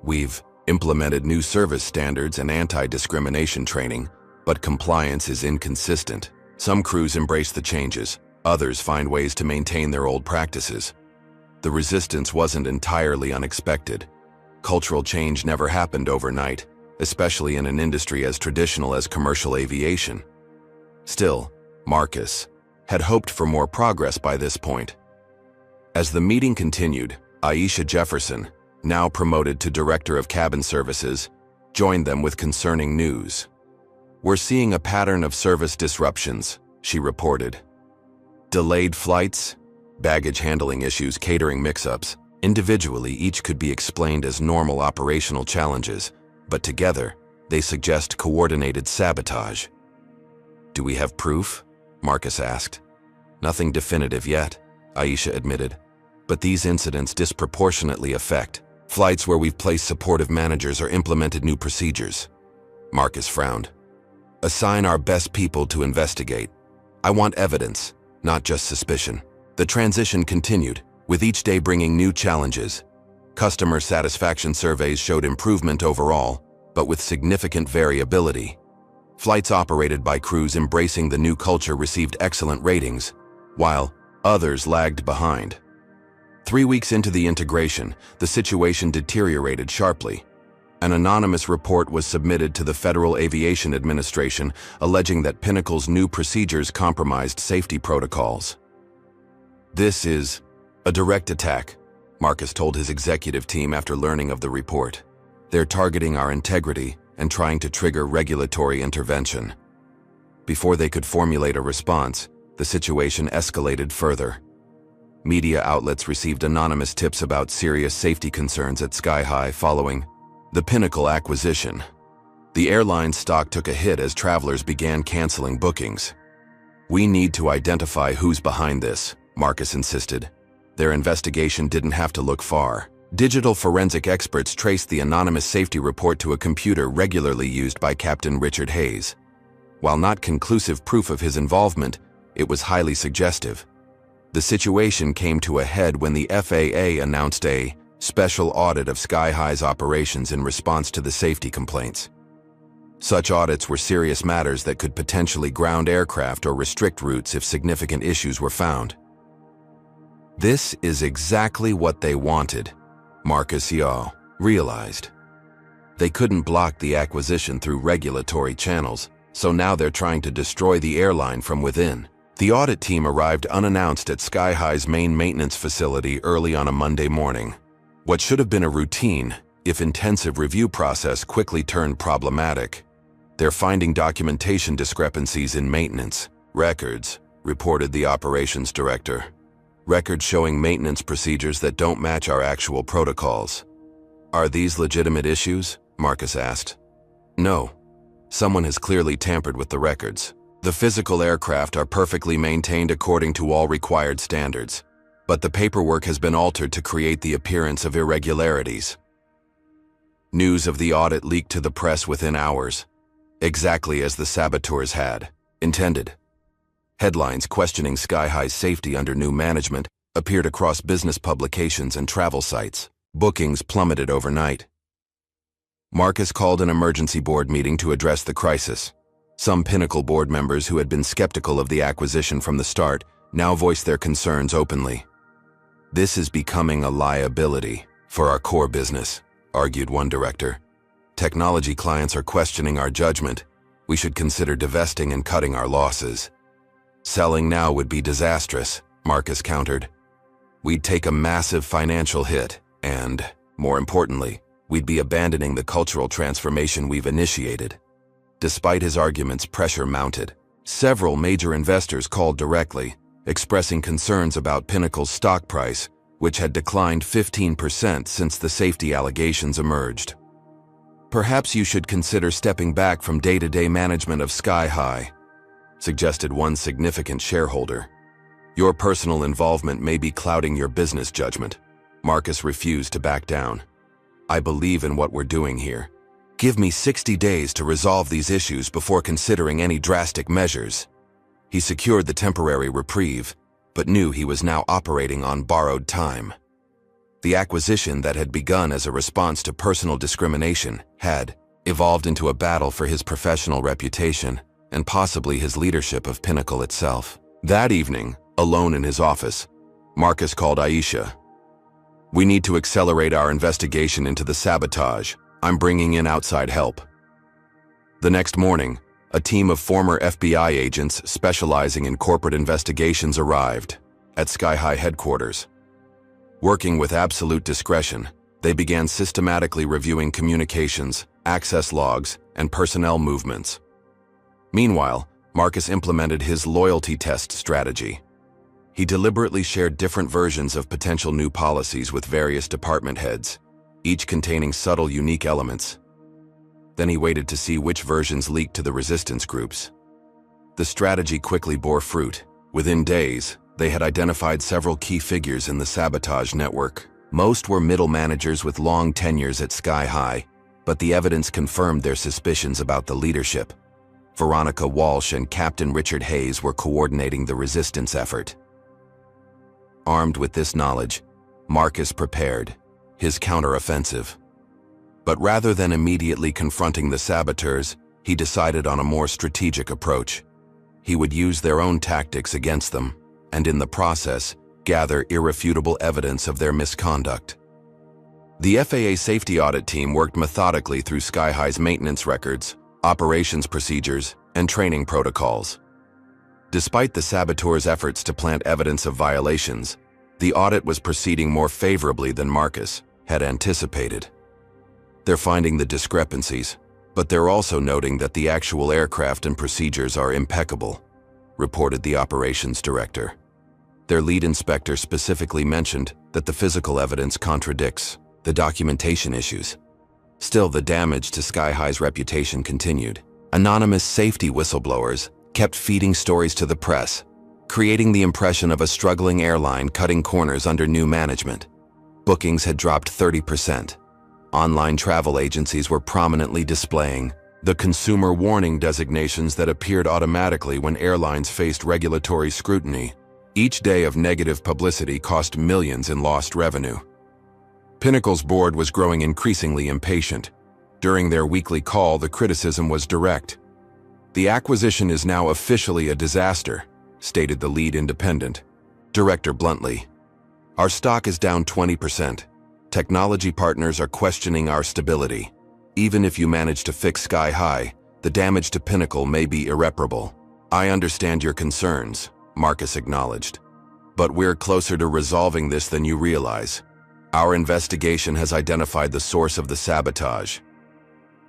We've implemented new service standards and anti-discrimination training, but compliance is inconsistent. Some crews embrace the changes, others find ways to maintain their old practices. The resistance wasn't entirely unexpected. Cultural change never happened overnight, especially in an industry as traditional as commercial aviation." Still, Marcus had hoped for more progress by this point. As the meeting continued, Aisha Jefferson, now promoted to Director of Cabin Services, joined them with concerning news. "We're seeing a pattern of service disruptions," she reported. "Delayed flights, baggage handling issues, catering mix-ups. Individually, each could be explained as normal operational challenges, but together, they suggest coordinated sabotage." "Do we have proof?" Marcus asked. "Nothing definitive yet," Aisha admitted, "but these incidents disproportionately affect flights where we've placed supportive managers or implemented new procedures." Marcus frowned. "Assign our best people to investigate. I want evidence, not just suspicion." The transition continued, with each day bringing new challenges. Customer satisfaction surveys showed improvement overall, but with significant variability. Flights operated by crews embracing the new culture received excellent ratings, while others lagged behind. 3 weeks into the integration, the situation deteriorated sharply. An anonymous report was submitted to the Federal Aviation Administration alleging that Pinnacle's new procedures compromised safety protocols. "This is a direct attack," Marcus told his executive team after learning of the report. "They're targeting our integrity and trying to trigger regulatory intervention." Before they could formulate a response, the situation escalated further. Media outlets received anonymous tips about serious safety concerns at Sky High following the Pinnacle acquisition. The airline's stock took a hit as travelers began canceling bookings. "We need to identify who's behind this," Marcus insisted. Their investigation didn't have to look far. Digital forensic experts traced the anonymous safety report to a computer regularly used by Captain Richard Hayes. While not conclusive proof of his involvement, it was highly suggestive. The situation came to a head when the FAA announced a special audit of Sky High's operations in response to the safety complaints. Such audits were serious matters that could potentially ground aircraft or restrict routes if significant issues were found. This is exactly what they wanted, Marcus Yao realized. They couldn't block the acquisition through regulatory channels, so now they're trying to destroy the airline from within. The audit team arrived unannounced at Sky High's main maintenance facility early on a Monday morning. What should have been a routine, if intensive review process quickly turned problematic. They're finding documentation discrepancies in maintenance records, reported the operations director. Records showing maintenance procedures that don't match our actual protocols. "Are these legitimate issues?" Marcus asked. "No. Someone has clearly tampered with the records. The physical aircraft are perfectly maintained according to all required standards, but the paperwork has been altered to create the appearance of irregularities." News of the audit leaked to the press within hours, exactly as the saboteurs had intended. Headlines questioning Sky High's safety under new management appeared across business publications and travel sites. Bookings plummeted overnight. Marcus called an emergency board meeting to address the crisis. Some Pinnacle board members who had been skeptical of the acquisition from the start now voice their concerns openly. "This is becoming a liability for our core business," argued one director. "Technology clients are questioning our judgment. We should consider divesting and cutting our losses." "Selling now would be disastrous," Marcus countered. "We'd take a massive financial hit, and, more importantly, we'd be abandoning the cultural transformation we've initiated." Despite his arguments, pressure mounted. Several major investors called directly, expressing concerns about Pinnacle's stock price, which had declined 15% since the safety allegations emerged. "Perhaps you should consider stepping back from day-to-day management of Sky High," suggested one significant shareholder. "Your personal involvement may be clouding your business judgment." Marcus refused to back down. "I believe in what we're doing here. Give me 60 days to resolve these issues before considering any drastic measures." He secured the temporary reprieve, but knew he was now operating on borrowed time. The acquisition that had begun as a response to personal discrimination had evolved into a battle for his professional reputation and possibly his leadership of Pinnacle itself. That evening, alone in his office, Marcus called Aisha. "We need to accelerate our investigation into the sabotage. I'm bringing in outside help." The next morning, a team of former FBI agents specializing in corporate investigations arrived at Sky High headquarters. Working with absolute discretion, they began systematically reviewing communications, access logs, and personnel movements. Meanwhile, Marcus implemented his loyalty test strategy. He deliberately shared different versions of potential new policies with various department heads, each containing subtle, unique elements. Then he waited to see which versions leaked to the resistance groups. The strategy quickly bore fruit. Within days, they had identified several key figures in the sabotage network. Most were middle managers with long tenures at Sky High, but the evidence confirmed their suspicions about the leadership. Veronica Walsh and Captain Richard Hayes were coordinating the resistance effort. Armed with this knowledge, Marcus prepared his counteroffensive. But rather than immediately confronting the saboteurs, he decided on a more strategic approach. He would use their own tactics against them, and in the process, gather irrefutable evidence of their misconduct. The FAA safety audit team worked methodically through Sky High's maintenance records, operations procedures, and training protocols. Despite the saboteurs' efforts to plant evidence of violations, the audit was proceeding more favorably than Marcus had anticipated. They're finding the discrepancies, but they're also noting that the actual aircraft and procedures are impeccable, reported the operations director. Their lead inspector specifically mentioned that the physical evidence contradicts the documentation issues. Still, the damage to Sky High's reputation continued. Anonymous safety whistleblowers kept feeding stories to the press, creating the impression of a struggling airline cutting corners under new management. Bookings had dropped 30%. Online travel agencies were prominently displaying the consumer warning designations that appeared automatically when airlines faced regulatory scrutiny. Each day of negative publicity cost millions in lost revenue. Pinnacle's board was growing increasingly impatient. During their weekly call, the criticism was direct. "The acquisition is now officially a disaster," stated the lead independent director bluntly. "Our stock is down 20%. Technology partners are questioning our stability. Even if you manage to fix Sky High, the damage to Pinnacle may be irreparable." "I understand your concerns," Marcus acknowledged. "But we're closer to resolving this than you realize. Our investigation has identified the source of the sabotage."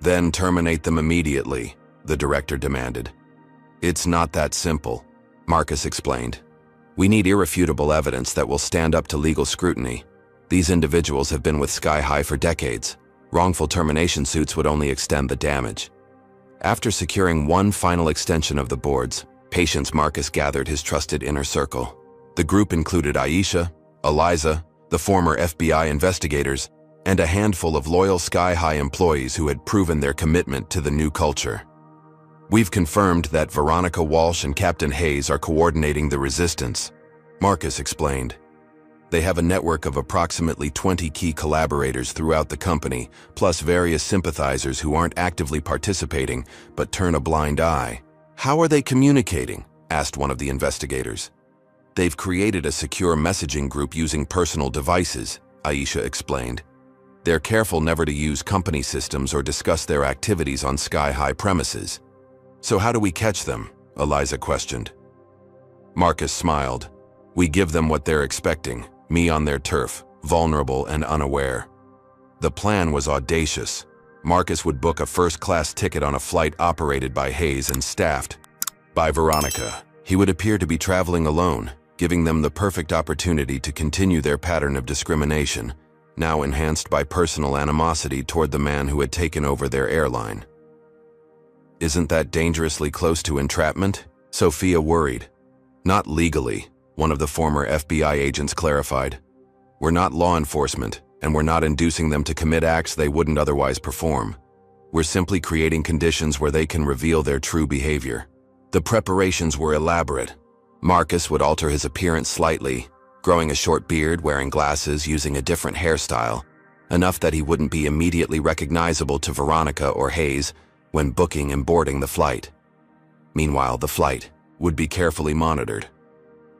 "Then terminate them immediately," the director demanded. "It's not that simple," Marcus explained. "We need irrefutable evidence that will stand up to legal scrutiny. These individuals have been with Sky High for decades. Wrongful termination suits would only extend the damage." After securing one final extension of the board's patience, Marcus gathered his trusted inner circle. The group included Aisha, Eliza, the former FBI investigators, and a handful of loyal Sky High employees who had proven their commitment to the new culture. "We've confirmed that Veronica Walsh and Captain Hayes are coordinating the resistance," Marcus explained. "They have a network of approximately 20 key collaborators throughout the company, plus various sympathizers who aren't actively participating but turn a blind eye." "How are they communicating?" asked one of the investigators. They've created a secure messaging group using personal devices, Aisha explained. They're careful never to use company systems or discuss their activities on sky-high premises. So how do we catch them? Eliza questioned. Marcus smiled. We give them what they're expecting, me on their turf, vulnerable and unaware. The plan was audacious. Marcus would book a first-class ticket on a flight operated by Hayes and staffed by Veronica. He would appear to be traveling alone, giving them the perfect opportunity to continue their pattern of discrimination, now enhanced by personal animosity toward the man who had taken over their airline. Isn't that dangerously close to entrapment? Sophia worried. Not legally, one of the former FBI agents clarified. We're not law enforcement, and we're not inducing them to commit acts they wouldn't otherwise perform. We're simply creating conditions where they can reveal their true behavior. The preparations were elaborate. Marcus would alter his appearance slightly, growing a short beard, wearing glasses, using a different hairstyle, enough that he wouldn't be immediately recognizable to Veronica or Hayes when booking and boarding the flight. Meanwhile, the flight would be carefully monitored.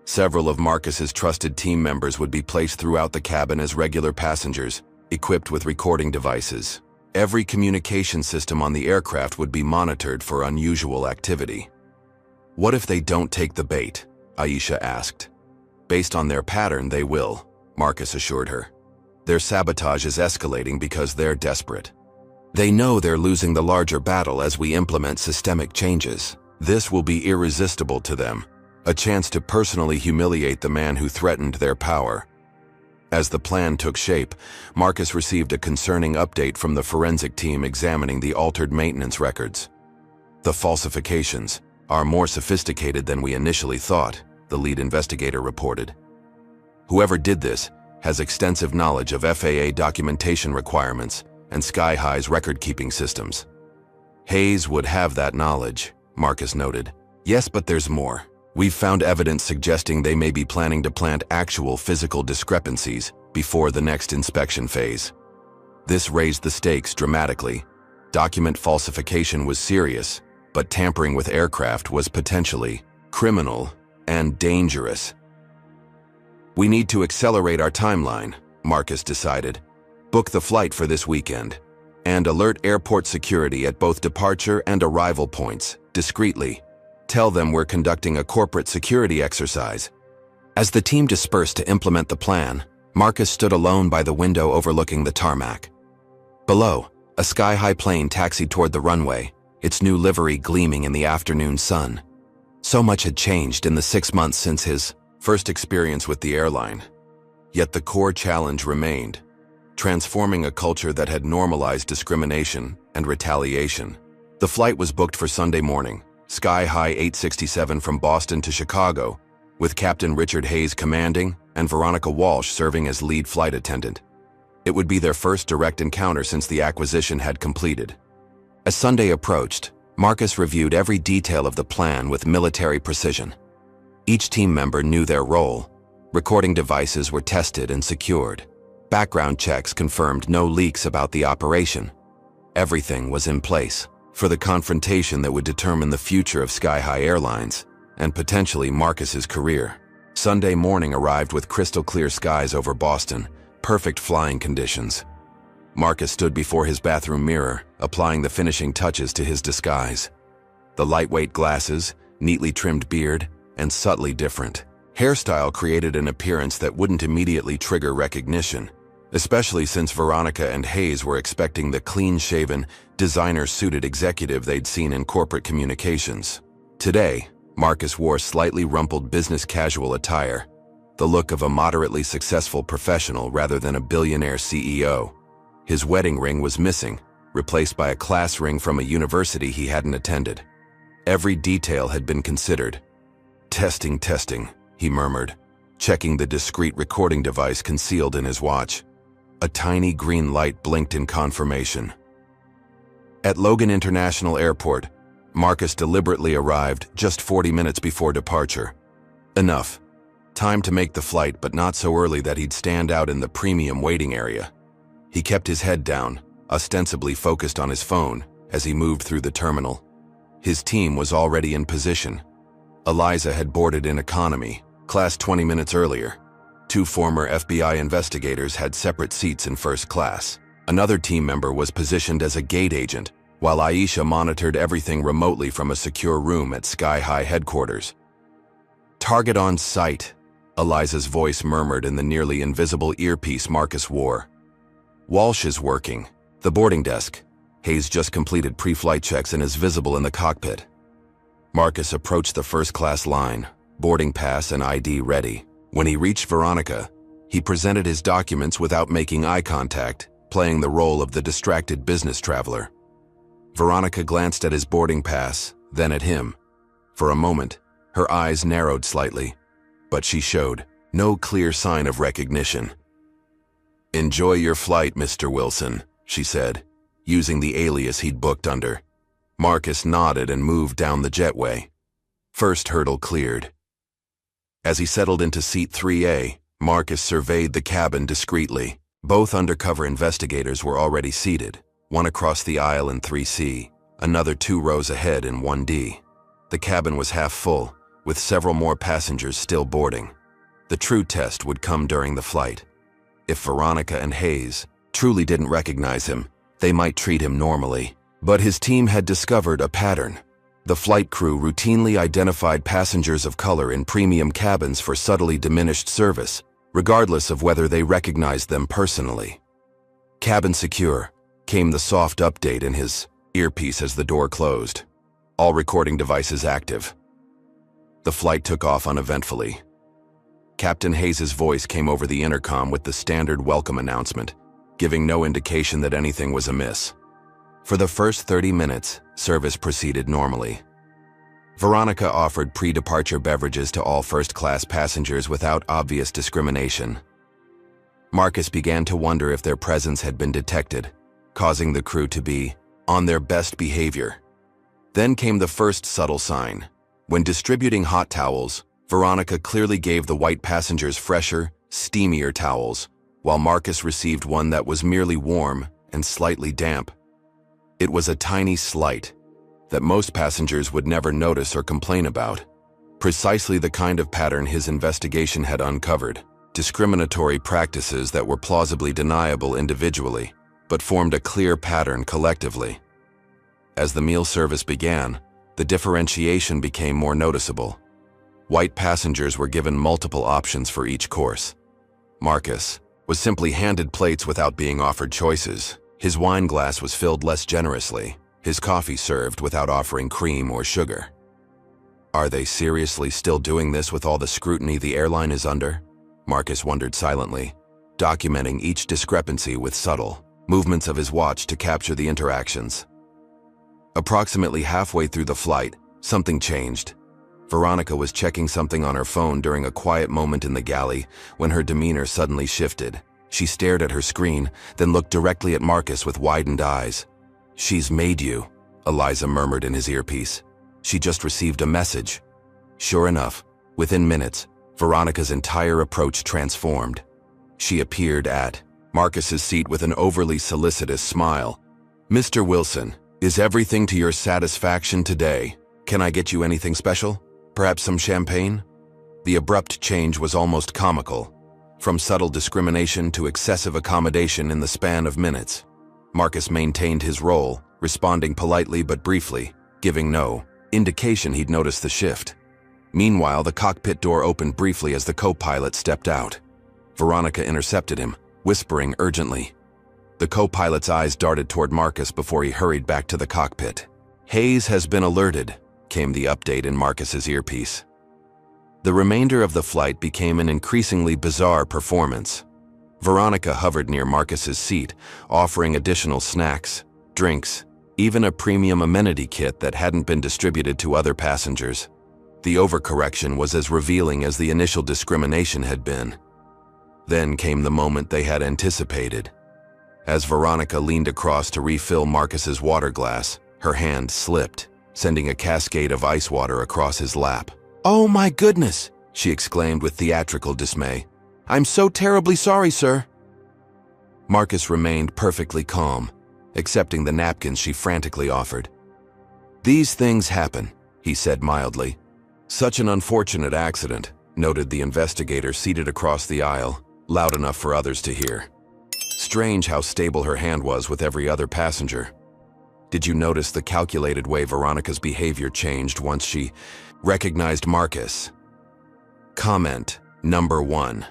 Several of Marcus's trusted team members would be placed throughout the cabin as regular passengers, equipped with recording devices. Every communication system on the aircraft would be monitored for unusual activity. What if they don't take the bait? Aisha asked. Based on their pattern, they will, Marcus assured her. Their sabotage is escalating because they're desperate. They know they're losing the larger battle as we implement systemic changes. This will be irresistible to them, a chance to personally humiliate the man who threatened their power. As the plan took shape, Marcus received a concerning update from the forensic team examining the altered maintenance records. The falsifications are more sophisticated than we initially thought, the lead investigator reported. Whoever did this has extensive knowledge of FAA documentation requirements and Sky High's record-keeping systems. Hayes would have that knowledge, Marcus noted. Yes, but there's more. We've found evidence suggesting they may be planning to plant actual physical discrepancies before the next inspection phase. This raised the stakes dramatically. Document falsification was serious, but tampering with aircraft was potentially criminal and dangerous. We need to accelerate our timeline, Marcus decided. Book the flight for this weekend, and alert airport security at both departure and arrival points, discreetly. Tell them we're conducting a corporate security exercise. As the team dispersed to implement the plan, Marcus stood alone by the window overlooking the tarmac. Below, a sky-high plane taxied toward the runway, its new livery gleaming in the afternoon sun. So much had changed in the 6 months since his first experience with the airline. Yet the core challenge remained, transforming a culture that had normalized discrimination and retaliation. The flight was booked for Sunday morning, Sky High 867 from Boston to Chicago, with Captain Richard Hayes commanding and Veronica Walsh serving as lead flight attendant. It would be their first direct encounter since the acquisition had completed. As Sunday approached, Marcus reviewed every detail of the plan with military precision. Each team member knew their role. Recording devices were tested and secured. Background checks confirmed no leaks about the operation. Everything was in place for the confrontation that would determine the future of Sky High Airlines and potentially Marcus's career. Sunday morning arrived with crystal clear skies over Boston, perfect flying conditions. Marcus stood before his bathroom mirror, applying the finishing touches to his disguise. The lightweight glasses, neatly trimmed beard, and subtly different hairstyle created an appearance that wouldn't immediately trigger recognition, especially since Veronica and Hayes were expecting the clean-shaven, designer-suited executive they'd seen in corporate communications. Today, Marcus wore slightly rumpled business casual attire, the look of a moderately successful professional rather than a billionaire CEO. His wedding ring was missing, replaced by a class ring from a university he hadn't attended. Every detail had been considered. Testing, he murmured, checking the discreet recording device concealed in his watch. A tiny green light blinked in confirmation. At Logan International Airport, Marcus deliberately arrived just 40 minutes before departure. Enough. Time to make the flight, but not so early that he'd stand out in the premium waiting area. He kept his head down, ostensibly focused on his phone, as he moved through the terminal. His team was already in position. Eliza had boarded in economy, Class 20 minutes earlier. Two former FBI investigators had separate seats in first class. Another team member was positioned as a gate agent, while Aisha monitored everything remotely from a secure room at Sky High headquarters. "Target on sight," Eliza's voice murmured in the nearly invisible earpiece Marcus wore. "Walsh is working. The boarding desk. Hayes just completed pre-flight checks and is visible in the cockpit." Marcus approached the first-class line, boarding pass and ID ready. When he reached Veronica, he presented his documents without making eye contact, playing the role of the distracted business traveler. Veronica glanced at his boarding pass, then at him. For a moment, her eyes narrowed slightly, but she showed no clear sign of recognition. "Enjoy your flight, Mr. Wilson," she said, using the alias he'd booked under. Marcus nodded and moved down the jetway. First hurdle cleared. As he settled into seat 3A, Marcus surveyed the cabin discreetly. Both undercover investigators were already seated, one across the aisle in 3C, another 2 rows ahead in 1D. The cabin was half full, with several more passengers still boarding. The true test would come during the flight. If Veronica and Hayes truly didn't recognize him, they might treat him normally. But his team had discovered a pattern. The flight crew routinely identified passengers of color in premium cabins for subtly diminished service, regardless of whether they recognized them personally. "Cabin secure," came the soft update in his earpiece as the door closed. "All recording devices active." The flight took off uneventfully. Captain Hayes' voice came over the intercom with the standard welcome announcement, giving no indication that anything was amiss. For the first 30 minutes, service proceeded normally. Veronica offered pre-departure beverages to all first-class passengers without obvious discrimination. Marcus began to wonder if their presence had been detected, causing the crew to be on their best behavior. Then came the first subtle sign. When distributing hot towels, Veronica clearly gave the white passengers fresher, steamier towels, while Marcus received one that was merely warm and slightly damp. It was a tiny slight that most passengers would never notice or complain about. Precisely the kind of pattern his investigation had uncovered. Discriminatory practices that were plausibly deniable individually, but formed a clear pattern collectively. As the meal service began, the differentiation became more noticeable. White passengers were given multiple options for each course. Marcus was simply handed plates without being offered choices. His wine glass was filled less generously, his coffee served without offering cream or sugar. Are they seriously still doing this with all the scrutiny the airline is under? Marcus wondered silently, documenting each discrepancy with subtle movements of his watch to capture the interactions. Approximately halfway through the flight, something changed. Veronica was checking something on her phone during a quiet moment in the galley when her demeanor suddenly shifted. She stared at her screen, then looked directly at Marcus with widened eyes. "She's made you," Eliza murmured in his earpiece. "She just received a message." Sure enough, within minutes, Veronica's entire approach transformed. She appeared at Marcus's seat with an overly solicitous smile. "Mr. Wilson, is everything to your satisfaction today? Can I get you anything special? Perhaps some champagne?" The abrupt change was almost comical. From subtle discrimination to excessive accommodation in the span of minutes. Marcus maintained his role, responding politely but briefly, giving no indication he'd noticed the shift. Meanwhile, the cockpit door opened briefly as the co-pilot stepped out. Veronica intercepted him, whispering urgently. The co-pilot's eyes darted toward Marcus before he hurried back to the cockpit. "Hayes has been alerted," came the update in Marcus's earpiece. The remainder of the flight became an increasingly bizarre performance. Veronica hovered near Marcus's seat, offering additional snacks, drinks, even a premium amenity kit that hadn't been distributed to other passengers. The overcorrection was as revealing as the initial discrimination had been. Then came the moment they had anticipated. As Veronica leaned across to refill Marcus's water glass, her hand slipped, sending a cascade of ice water across his lap. "Oh my goodness!" she exclaimed with theatrical dismay. "I'm so terribly sorry, sir." Marcus remained perfectly calm, accepting the napkins she frantically offered. "These things happen," he said mildly. "Such an unfortunate accident. noted the investigator seated across the aisle, loud enough for others to hear. Strange how stable her hand was with every other passenger. Did you notice the calculated way Veronica's behavior changed once she recognized Marcus? Comment number 1.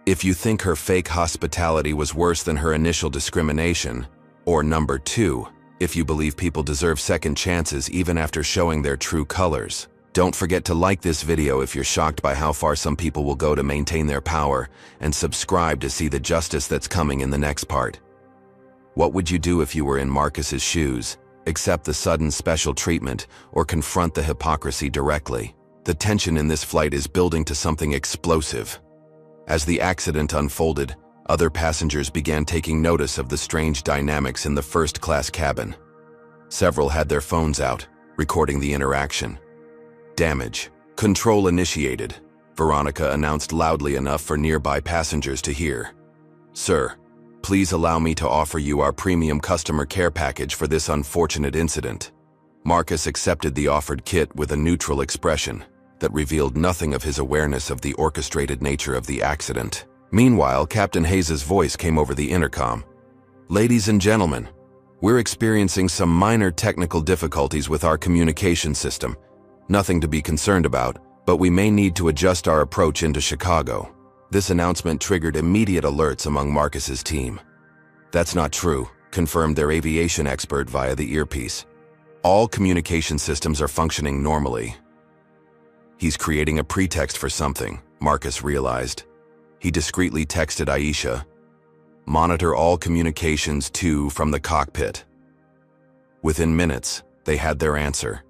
If you think her fake hospitality was worse than her initial discrimination, or number 2, if you believe people deserve second chances even after showing their true colors. Don't forget to like this video if you're shocked by how far some people will go to maintain their power, and subscribe to see the justice that's coming in the next part. What would you do if you were in Marcus's shoes? Accept the sudden special treatment or confront the hypocrisy directly? The tension in this flight is building to something explosive. As the accident unfolded, other passengers began taking notice of the strange dynamics in the first-class cabin. Several had their phones out, recording the interaction. Damage. Control initiated, Veronica announced loudly enough for nearby passengers to hear. Sir, please allow me to offer you our premium customer care package for this unfortunate incident. Marcus accepted the offered kit with a neutral expression that revealed nothing of his awareness of the orchestrated nature of the accident. Meanwhile, Captain Hayes's voice came over the intercom. Ladies and gentlemen, we're experiencing some minor technical difficulties with our communication system. Nothing to be concerned about, but we may need to adjust our approach into Chicago. This announcement triggered immediate alerts among Marcus's team. That's not true, confirmed their aviation expert via the earpiece. All communication systems are functioning normally. He's creating a pretext for something, Marcus realized. He discreetly texted Aisha, "Monitor all communications from the cockpit." Within minutes, they had their answer.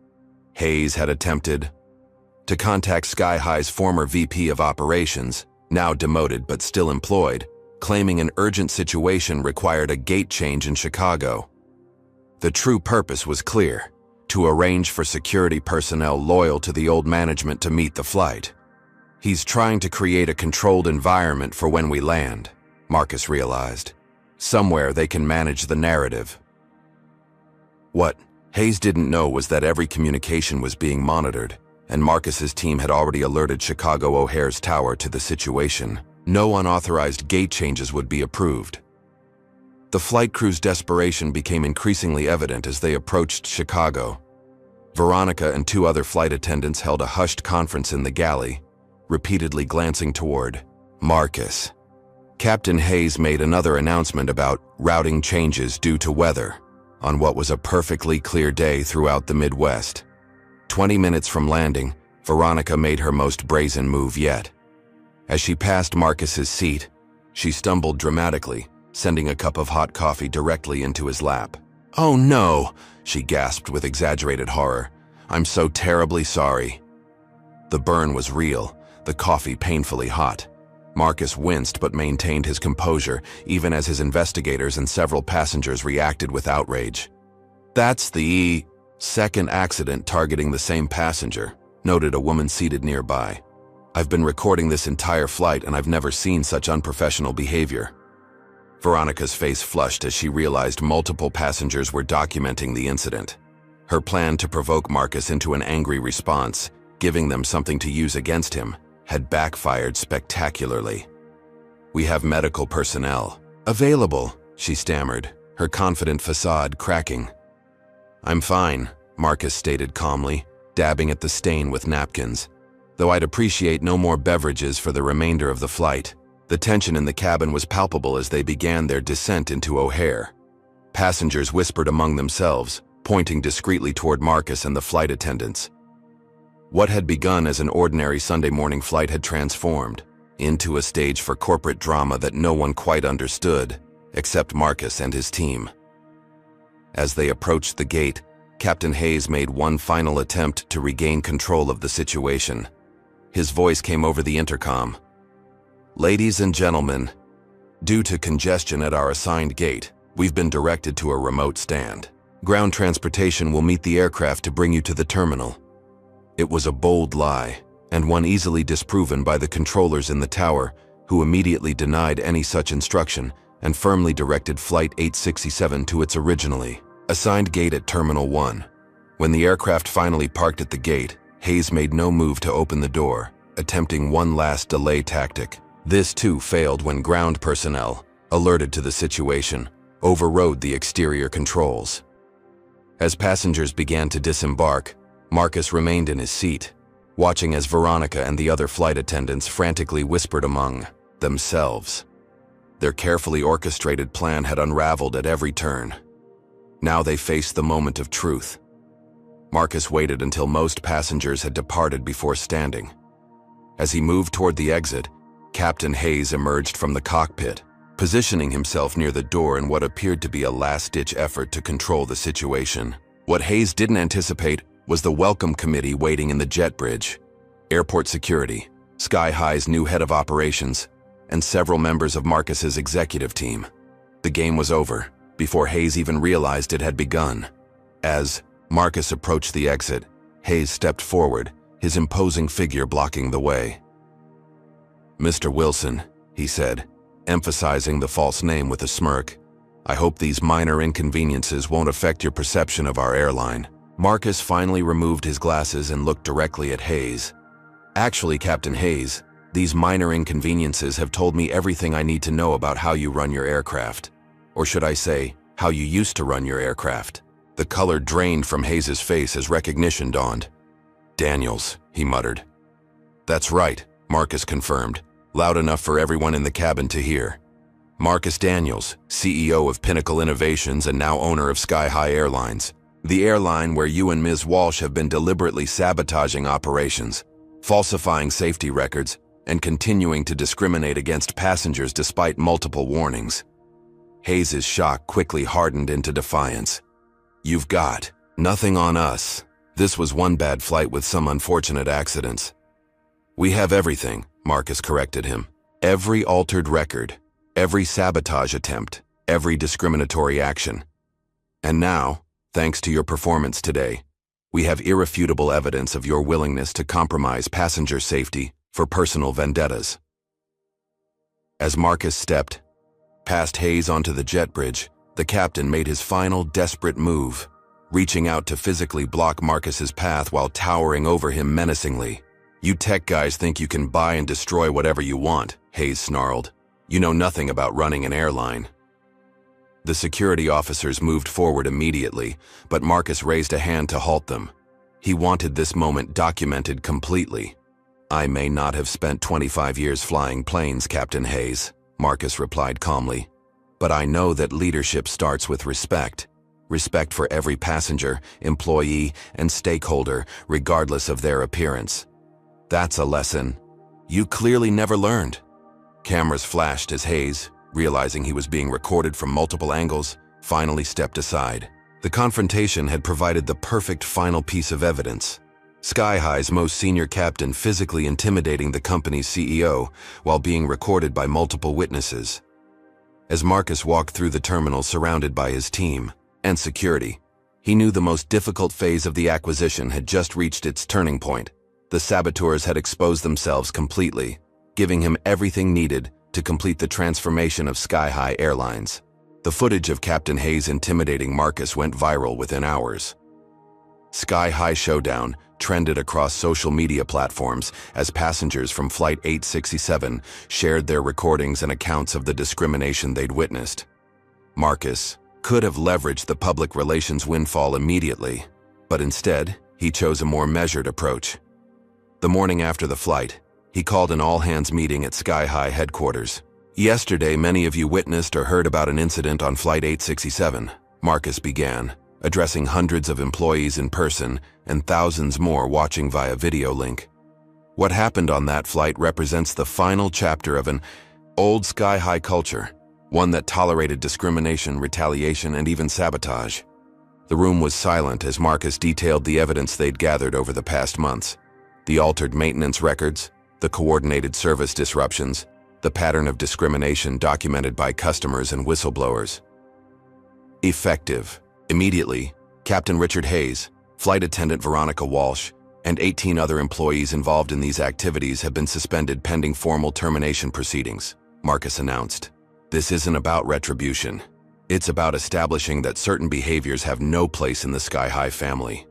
Hayes had attempted to contact Sky High's former VP of Operations, now demoted but still employed, claiming an urgent situation required a gate change in Chicago. The true purpose was clear: to arrange for security personnel loyal to the old management to meet the flight. He's trying to create a controlled environment for when we land, Marcus realized. Somewhere they can manage the narrative. What Hayes didn't know was that every communication was being monitored, and Marcus's team had already alerted Chicago O'Hare's tower to the situation. No unauthorized gate changes would be approved. The flight crew's desperation became increasingly evident as they approached Chicago. Veronica and 2 other flight attendants held a hushed conference in the galley, repeatedly glancing toward Marcus. Captain Hayes made another announcement about routing changes due to weather on what was a perfectly clear day throughout the Midwest. 20 minutes from landing, Veronica made her most brazen move yet. As she passed Marcus's seat, she stumbled dramatically, sending a cup of hot coffee directly into his lap. "Oh no," she gasped with exaggerated horror. "I'm so terribly sorry." The burn was real, the coffee painfully hot. Marcus winced but maintained his composure, even as his investigators and several passengers reacted with outrage. "That's the second accident targeting the same passenger," noted a woman seated nearby. "I've been recording this entire flight and I've never seen such unprofessional behavior." Veronica's face flushed as she realized multiple passengers were documenting the incident. Her plan to provoke Marcus into an angry response, giving them something to use against him, had backfired spectacularly. "We have medical personnel available," she stammered, her confident facade cracking. "I'm fine," Marcus stated calmly, dabbing at the stain with napkins. "Though I'd appreciate no more beverages for the remainder of the flight." The tension in the cabin was palpable as they began their descent into O'Hare. Passengers whispered among themselves, pointing discreetly toward Marcus and the flight attendants. What had begun as an ordinary Sunday morning flight had transformed into a stage for corporate drama that no one quite understood, except Marcus and his team. As they approached the gate, Captain Hayes made one final attempt to regain control of the situation. His voice came over the intercom. "Ladies and gentlemen, due to congestion at our assigned gate, we've been directed to a remote stand. Ground transportation will meet the aircraft to bring you to the terminal." It was a bold lie, and one easily disproven by the controllers in the tower, who immediately denied any such instruction and firmly directed Flight 867 to its originally assigned gate at Terminal 1. When the aircraft finally parked at the gate, Hayes made no move to open the door, attempting one last delay tactic. This too failed when ground personnel, alerted to the situation, overrode the exterior controls. As passengers began to disembark, Marcus remained in his seat, watching as Veronica and the other flight attendants frantically whispered among themselves. Their carefully orchestrated plan had unraveled at every turn. Now they faced the moment of truth. Marcus waited until most passengers had departed before standing. As he moved toward the exit, Captain Hayes emerged from the cockpit, positioning himself near the door in what appeared to be a last-ditch effort to control the situation. What Hayes didn't anticipate was the welcome committee waiting in the jet bridge, airport security, Sky High's new head of operations, and several members of Marcus's executive team. The game was over before Hayes even realized it had begun. As Marcus approached the exit, Hayes stepped forward, his imposing figure blocking the way. "Mr. Wilson," he said, emphasizing the false name with a smirk, "I hope these minor inconveniences won't affect your perception of our airline." Marcus finally removed his glasses and looked directly at Hayes. "Actually, Captain Hayes, these minor inconveniences have told me everything I need to know about how you run your aircraft. Or should I say, how you used to run your aircraft." The color drained from Hayes' face as recognition dawned. "Daniels," he muttered. "That's right," Marcus confirmed, loud enough for everyone in the cabin to hear. "Marcus Daniels, CEO of Pinnacle Innovations and now owner of Sky High Airlines, the airline where you and Ms. Walsh have been deliberately sabotaging operations, falsifying safety records, and continuing to discriminate against passengers despite multiple warnings." Hayes' shock quickly hardened into defiance. "You've got nothing on us. This was one bad flight with some unfortunate accidents." "We have everything," Marcus corrected him. "Every altered record, every sabotage attempt, every discriminatory action. And now, thanks to your performance today, we have irrefutable evidence of your willingness to compromise passenger safety for personal vendettas." As Marcus stepped past Hayes onto the jet bridge, the captain made his final desperate move, reaching out to physically block Marcus's path while towering over him menacingly. "You tech guys think you can buy and destroy whatever you want," Hayes snarled. "You know nothing about running an airline." The security officers moved forward immediately, but Marcus raised a hand to halt them. He wanted this moment documented completely. "I may not have spent 25 years flying planes, Captain Hayes," Marcus replied calmly, "but I know that leadership starts with respect. Respect for every passenger, employee, and stakeholder, regardless of their appearance. That's a lesson you clearly never learned." Cameras flashed as Hayes, realizing he was being recorded from multiple angles, finally stepped aside. The confrontation had provided the perfect final piece of evidence. Sky High's most senior captain physically intimidating the company's CEO while being recorded by multiple witnesses. As Marcus walked through the terminal surrounded by his team and security, he knew the most difficult phase of the acquisition had just reached its turning point. The saboteurs had exposed themselves completely, giving him everything needed to complete the transformation of Sky High Airlines. The footage of Captain Hayes intimidating Marcus went viral within hours. Sky High Showdown trended across social media platforms as passengers from Flight 867 shared their recordings and accounts of the discrimination they'd witnessed. Marcus could have leveraged the public relations windfall immediately, but instead, he chose a more measured approach. The morning after the flight, he called an all-hands meeting at Sky High headquarters. "Yesterday, many of you witnessed or heard about an incident on Flight 867, Marcus began, addressing hundreds of employees in person and thousands more watching via video link. What happened on that flight represents the final chapter of an old Sky High culture, one that tolerated discrimination, retaliation, and even sabotage." The room was silent as Marcus detailed the evidence they'd gathered over the past months. The altered maintenance records, the coordinated service disruptions, the pattern of discrimination documented by customers and whistleblowers. Effective. Immediately, Captain Richard Hayes, Flight Attendant Veronica Walsh, and 18 other employees involved in these activities have been suspended pending formal termination proceedings, Marcus announced. "This isn't about retribution. It's about establishing that certain behaviors have no place in the Sky High family."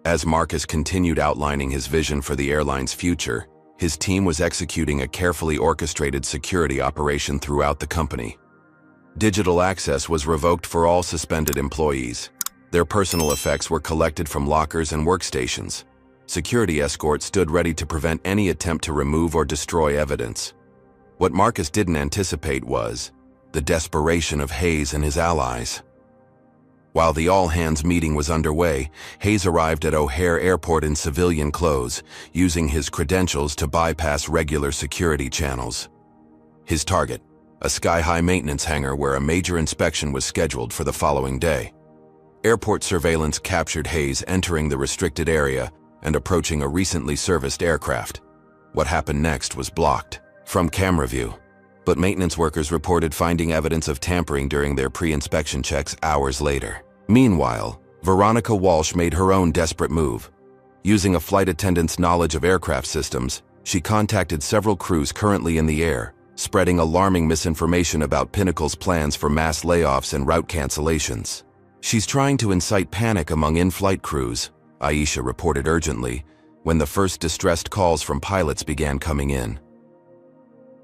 As Marcus continued outlining his vision for the airline's future, His team was executing a carefully orchestrated security operation throughout the company. Digital access was revoked for all suspended employees. Their personal effects were collected from lockers and workstations. Security escorts stood ready to prevent any attempt to remove or destroy evidence. What Marcus didn't anticipate was the desperation of Hayes and his allies. While the all-hands meeting was underway, Hayes arrived at O'Hare Airport in civilian clothes, using his credentials to bypass regular security channels. His target, a sky-high maintenance hangar where a major inspection was scheduled for the following day. Airport surveillance captured Hayes entering the restricted area and approaching a recently serviced aircraft. What happened next was blocked from camera view, but maintenance workers reported finding evidence of tampering during their pre-inspection checks hours later. Meanwhile, Veronica Walsh made her own desperate move. Using a flight attendant's knowledge of aircraft systems, she contacted several crews currently in the air, spreading alarming misinformation about Pinnacle's plans for mass layoffs and route cancellations. "She's trying to incite panic among in-flight crews," Aisha reported urgently, when the first distressed calls from pilots began coming in.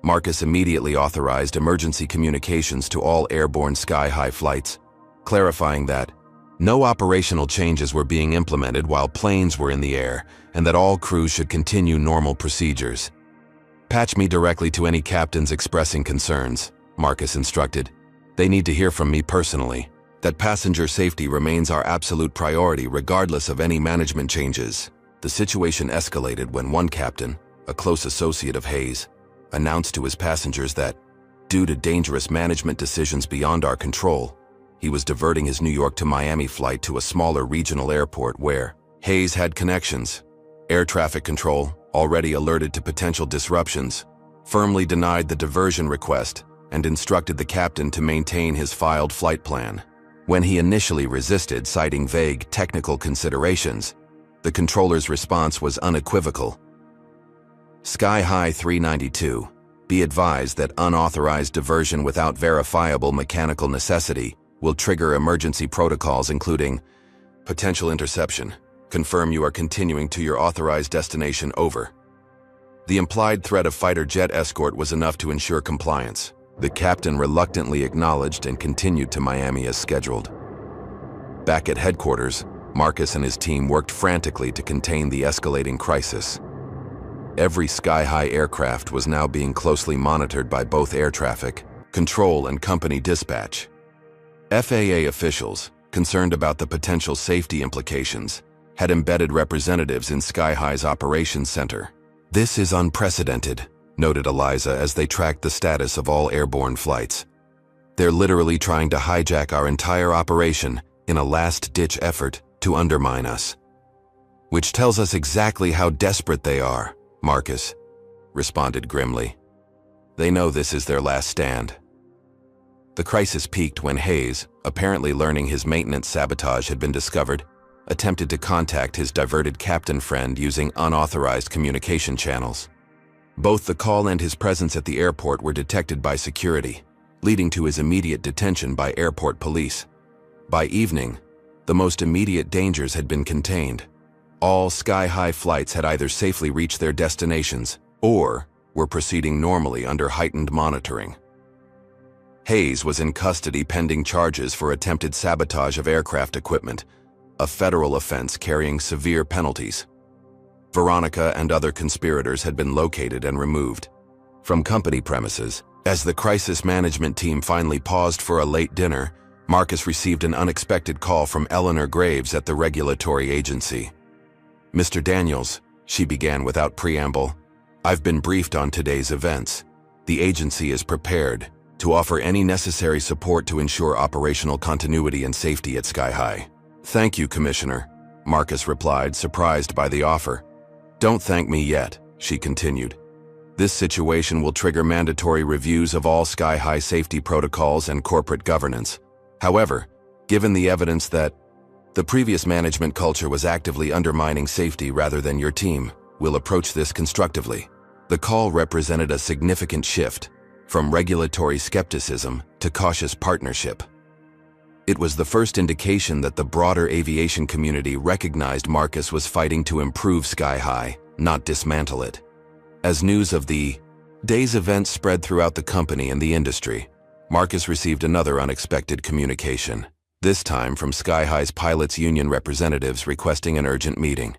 Marcus immediately authorized emergency communications to all airborne sky-high flights, clarifying that no operational changes were being implemented while planes were in the air and that all crews should continue normal procedures. "Patch me directly to any captains expressing concerns," Marcus instructed. "They need to hear from me personally. That passenger safety remains our absolute priority regardless of any management changes." The situation escalated when one captain, a close associate of Hayes, announced to his passengers that, due to dangerous management decisions beyond our control, he was diverting his New York to Miami flight to a smaller regional airport where Hayes had connections. Air traffic control, already alerted to potential disruptions, firmly denied the diversion request and instructed the captain to maintain his filed flight plan. When he initially resisted, citing vague technical considerations, the controller's response was unequivocal. Sky High 392, be advised that unauthorized diversion without verifiable mechanical necessity will trigger emergency protocols including potential interception. Confirm you are continuing to your authorized destination, over. The implied threat of fighter jet escort was enough to ensure compliance. The captain reluctantly acknowledged and continued to Miami as scheduled. Back at headquarters, Marcus and his team worked frantically to contain the escalating crisis. Every sky-high aircraft was now being closely monitored by both air traffic control and company dispatch. FAA officials, concerned about the potential safety implications, had embedded representatives in Sky High's operations center. "This is unprecedented," noted Eliza as they tracked the status of all airborne flights. "They're literally trying to hijack our entire operation in a last-ditch effort to undermine us." "Which tells us exactly how desperate they are," Marcus responded grimly. "They know this is their last stand." The crisis peaked when Hayes, apparently learning his maintenance sabotage had been discovered, attempted to contact his diverted captain friend using unauthorized communication channels. Both the call and his presence at the airport were detected by security, leading to his immediate detention by airport police. By evening, the most immediate dangers had been contained. All sky-high flights had either safely reached their destinations or were proceeding normally under heightened monitoring. Hayes was in custody pending charges for attempted sabotage of aircraft equipment, a federal offense carrying severe penalties. Veronica and other conspirators had been located and removed from company premises. As the crisis management team finally paused for a late dinner, Marcus received an unexpected call from Eleanor Graves at the regulatory agency. "Mr. Daniels," she began without preamble, "I've been briefed on today's events. The agency is prepared to offer any necessary support to ensure operational continuity and safety at Sky High." "Thank you, Commissioner," Marcus replied, surprised by the offer. "Don't thank me yet," she continued. "This situation will trigger mandatory reviews of all Sky High safety protocols and corporate governance. However, given the evidence that the previous management culture was actively undermining safety rather than your team, we'll approach this constructively." The call represented a significant shift from regulatory skepticism to cautious partnership. It was the first indication that the broader aviation community recognized Marcus was fighting to improve Sky High, not dismantle it. As news of the day's event spread throughout the company and the industry, Marcus received another unexpected communication, this time from Sky High's pilots' union representatives requesting an urgent meeting.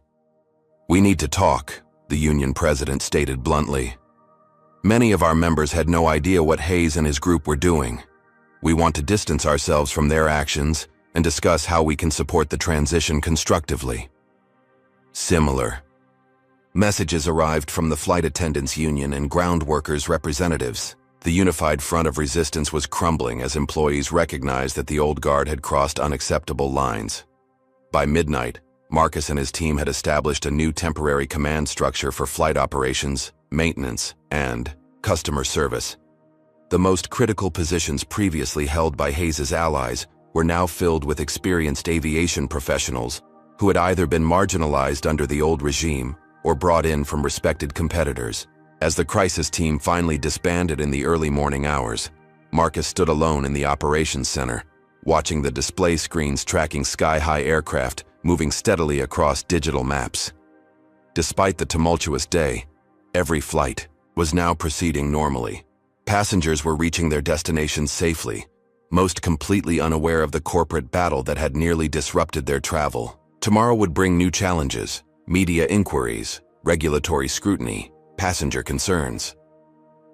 "We need to talk," the union president stated bluntly. "Many of our members had no idea what Hayes and his group were doing. We want to distance ourselves from their actions and discuss how we can support the transition constructively." Similar messages arrived from the flight attendants union and ground workers representatives. The unified front of resistance was crumbling as employees recognized that the old guard had crossed unacceptable lines. By midnight, Marcus and his team had established a new temporary command structure for flight operations, maintenance, and customer service. The most critical positions previously held by Hayes's allies were now filled with experienced aviation professionals who had either been marginalized under the old regime or brought in from respected competitors. As the crisis team finally disbanded in the early morning hours, Marcus stood alone in the operations center, watching the display screens tracking sky-high aircraft moving steadily across digital maps. Despite the tumultuous day, every flight was now proceeding normally. Passengers were reaching their destinations safely, most completely unaware of the corporate battle that had nearly disrupted their travel. Tomorrow would bring new challenges, media inquiries, regulatory scrutiny, passenger concerns.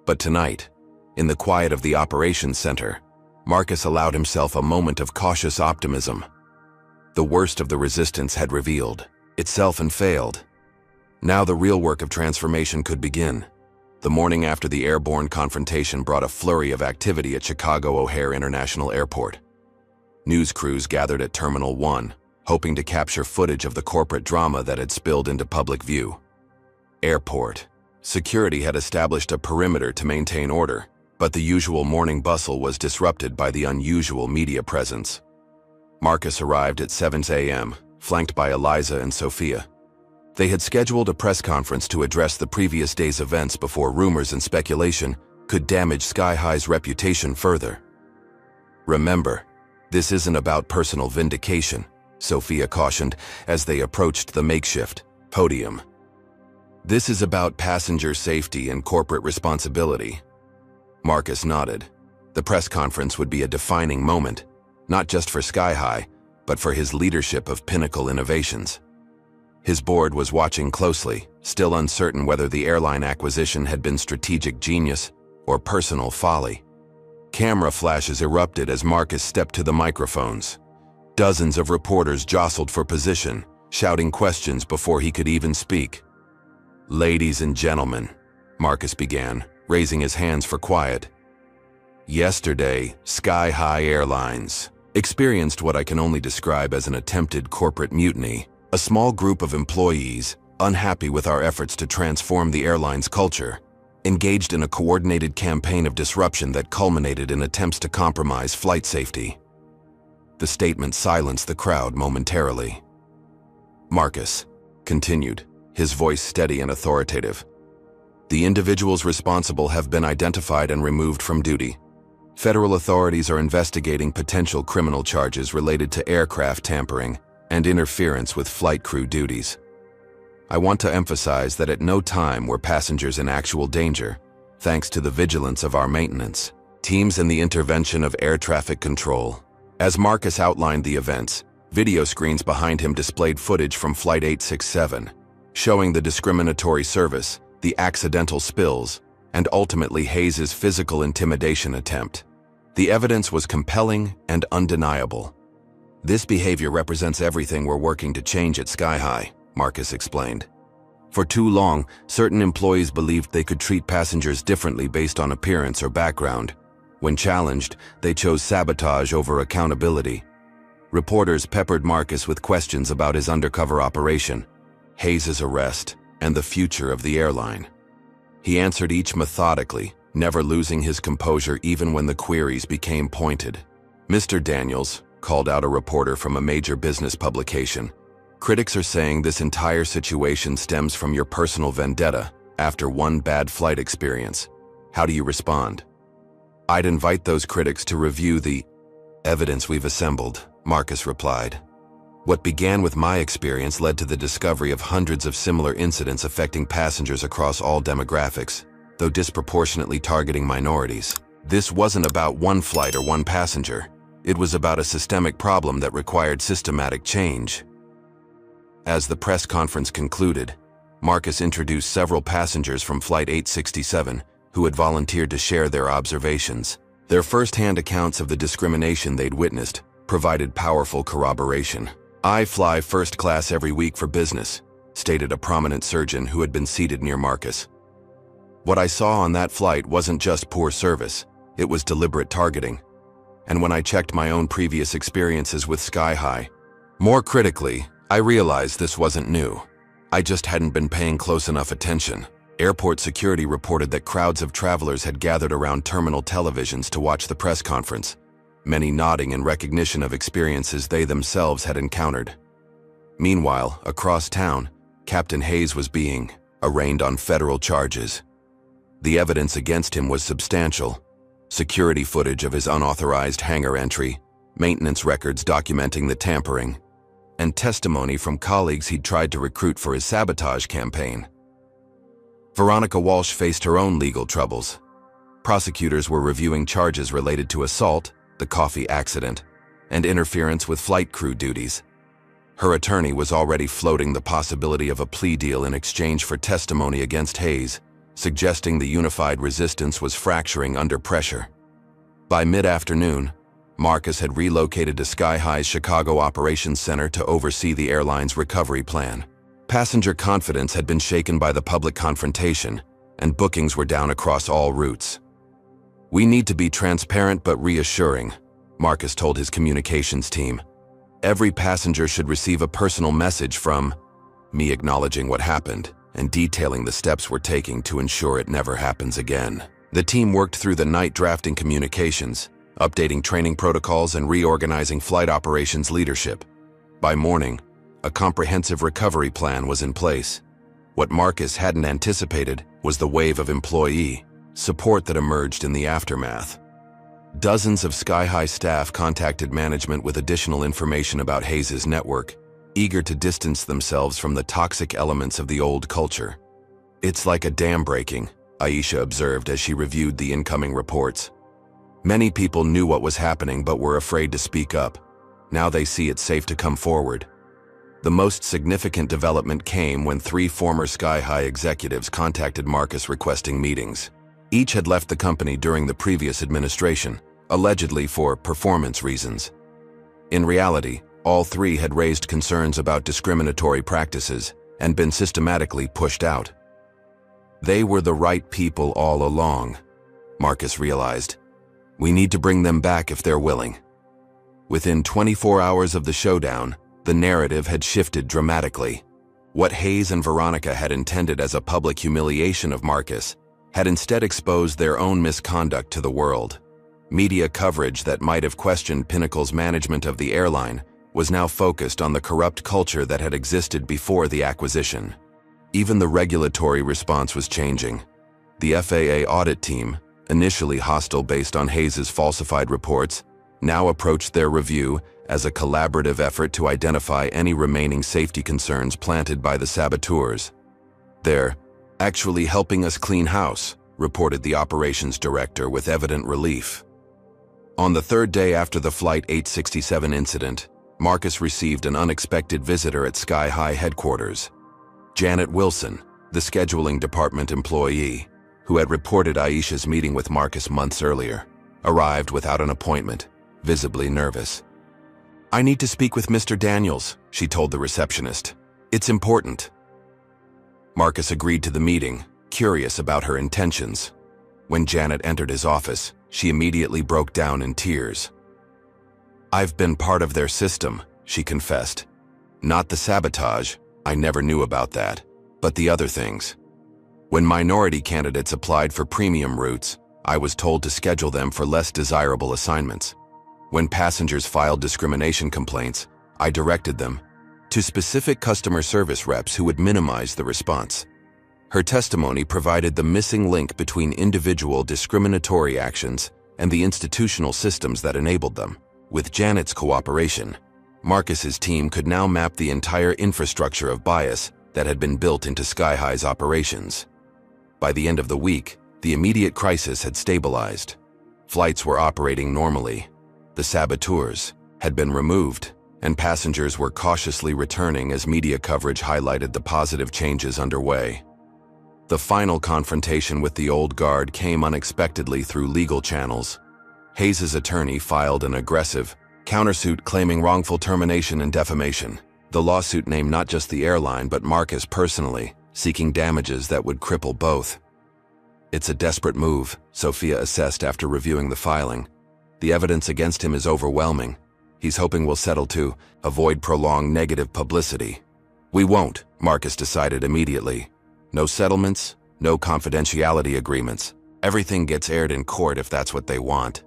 But tonight, in the quiet of the operations center, Marcus allowed himself a moment of cautious optimism. The worst of the resistance had revealed itself and failed. Now the real work of transformation could begin. The morning after the airborne confrontation brought a flurry of activity at Chicago O'Hare International Airport. News crews gathered at Terminal 1, hoping to capture footage of the corporate drama that had spilled into public view. Airport security had established a perimeter to maintain order, but the usual morning bustle was disrupted by the unusual media presence. Marcus arrived at 7 a.m., flanked by Eliza and Sophia. They had scheduled a press conference to address the previous day's events before rumors and speculation could damage Sky High's reputation further. "Remember, this isn't about personal vindication," Sophia cautioned as they approached the makeshift podium. "This is about passenger safety and corporate responsibility." Marcus nodded. The press conference would be a defining moment, not just for Sky High, but for his leadership of Pinnacle Innovations. His board was watching closely, still uncertain whether the airline acquisition had been strategic genius or personal folly. Camera flashes erupted as Marcus stepped to the microphones. Dozens of reporters jostled for position, shouting questions before he could even speak. "Ladies and gentlemen," Marcus began, raising his hands for quiet. "Yesterday, Sky High Airlines experienced what I can only describe as an attempted corporate mutiny. A small group of employees, unhappy with our efforts to transform the airline's culture, engaged in a coordinated campaign of disruption that culminated in attempts to compromise flight safety." The statement silenced the crowd momentarily. Marcus continued, his voice steady and authoritative. "The individuals responsible have been identified and removed from duty. Federal authorities are investigating potential criminal charges related to aircraft tampering and interference with flight crew duties. I want to emphasize that at no time were passengers in actual danger, thanks to the vigilance of our maintenance teams and the intervention of air traffic control." As Marcus outlined the events, video screens behind him displayed footage from Flight 867, showing the discriminatory service, the accidental spills, and ultimately Hayes's physical intimidation attempt. The evidence was compelling and undeniable. "This behavior represents everything we're working to change at Sky High," Marcus explained. "For too long, certain employees believed they could treat passengers differently based on appearance or background. When challenged, they chose sabotage over accountability." Reporters peppered Marcus with questions about his undercover operation, Hayes's arrest, and the future of the airline. He answered each methodically, never losing his composure even when the queries became pointed. "Mr. Daniels," called out a reporter from a major business publication, "critics are saying this entire situation stems from your personal vendetta after one bad flight experience. How do you respond?" "I'd invite those critics to review the evidence we've assembled," Marcus replied. What began with my experience led to the discovery of hundreds of similar incidents affecting passengers across all demographics, though disproportionately targeting minorities. This wasn't about one flight or one passenger. It was about a systemic problem that required systematic change. As the press conference concluded, Marcus introduced several passengers from Flight 867 who had volunteered to share their observations. Their first-hand accounts of the discrimination they'd witnessed provided powerful corroboration. "I fly first class every week for business," stated a prominent surgeon who had been seated near Marcus. "What I saw on that flight wasn't just poor service, it was deliberate targeting. And when I checked my own previous experiences with Sky High, more critically, I realized this wasn't new. I just hadn't been paying close enough attention." Airport security reported that crowds of travelers had gathered around terminal televisions to watch the press conference, many nodding in recognition of experiences they themselves had encountered. Meanwhile, across town, Captain Hayes was being arraigned on federal charges. The evidence against him was substantial: security footage of his unauthorized hangar entry, maintenance records documenting the tampering, and testimony from colleagues he'd tried to recruit for his sabotage campaign. Veronica Walsh faced her own legal troubles. Prosecutors were reviewing charges related to assault, the coffee accident, and interference with flight crew duties. Her attorney was already floating the possibility of a plea deal in exchange for testimony against Hayes, suggesting the unified resistance was fracturing under pressure. By mid-afternoon, Marcus had relocated to Sky High's Chicago Operations Center to oversee the airline's recovery plan. Passenger confidence had been shaken by the public confrontation, and bookings were down across all routes. "We need to be transparent but reassuring," Marcus told his communications team. "Every passenger should receive a personal message from me acknowledging what happened and detailing the steps we're taking to ensure it never happens again." The team worked through the night drafting communications, updating training protocols and reorganizing flight operations leadership. By morning, a comprehensive recovery plan was in place. What Marcus hadn't anticipated was the wave of employee support that emerged in the aftermath. Dozens of Sky High staff contacted management with additional information about Hayes' network, eager to distance themselves from the toxic elements of the old culture. "It's like a dam breaking," Aisha observed as she reviewed the incoming reports. "Many people knew what was happening but were afraid to speak up. Now they see it's safe to come forward." The most significant development came when 3 former Sky High executives contacted Marcus requesting meetings. Each had left the company during the previous administration, allegedly for performance reasons. In reality, all 3 had raised concerns about discriminatory practices and been systematically pushed out. They were the right people all along, Marcus realized. We need to bring them back if they're willing. Within 24 hours of the showdown, the narrative had shifted dramatically. What Hayes and Veronica had intended as a public humiliation of Marcus had instead exposed their own misconduct to the world. Media coverage that might have questioned Pinnacle's management of the airline was now focused on the corrupt culture that had existed before the acquisition. Even the regulatory response was changing. The FAA audit team, initially hostile based on Hayes' falsified reports, now approached their review as a collaborative effort to identify any remaining safety concerns planted by the saboteurs. "They're actually helping us clean house," reported the operations director with evident relief. On the 3rd day after the Flight 867 incident, Marcus received an unexpected visitor at Sky High headquarters. Janet Wilson, the scheduling department employee, who had reported Aisha's meeting with Marcus months earlier, arrived without an appointment, visibly nervous. "I need to speak with Mr. Daniels," she told the receptionist. "It's important." Marcus agreed to the meeting, curious about her intentions. When Janet entered his office, she immediately broke down in tears. "I've been part of their system," she confessed. "Not the sabotage, I never knew about that, but the other things. When minority candidates applied for premium routes, I was told to schedule them for less desirable assignments. When passengers filed discrimination complaints, I directed them to specific customer service reps who would minimize the response." Her testimony provided the missing link between individual discriminatory actions and the institutional systems that enabled them. With Janet's cooperation, Marcus's team could now map the entire infrastructure of bias that had been built into Sky-High's operations. By the end of the week, the immediate crisis had stabilized. Flights were operating normally. The saboteurs had been removed, and passengers were cautiously returning as media coverage highlighted the positive changes underway. The final confrontation with the old guard came unexpectedly through legal channels. Hayes' attorney filed an aggressive countersuit claiming wrongful termination and defamation. The lawsuit named not just the airline but Marcus personally, seeking damages that would cripple both. It's a desperate move, Sophia assessed after reviewing the filing. The evidence against him is overwhelming. He's hoping we'll settle to avoid prolonged negative publicity. We won't, Marcus decided immediately. No settlements, no confidentiality agreements. Everything gets aired in court if that's what they want.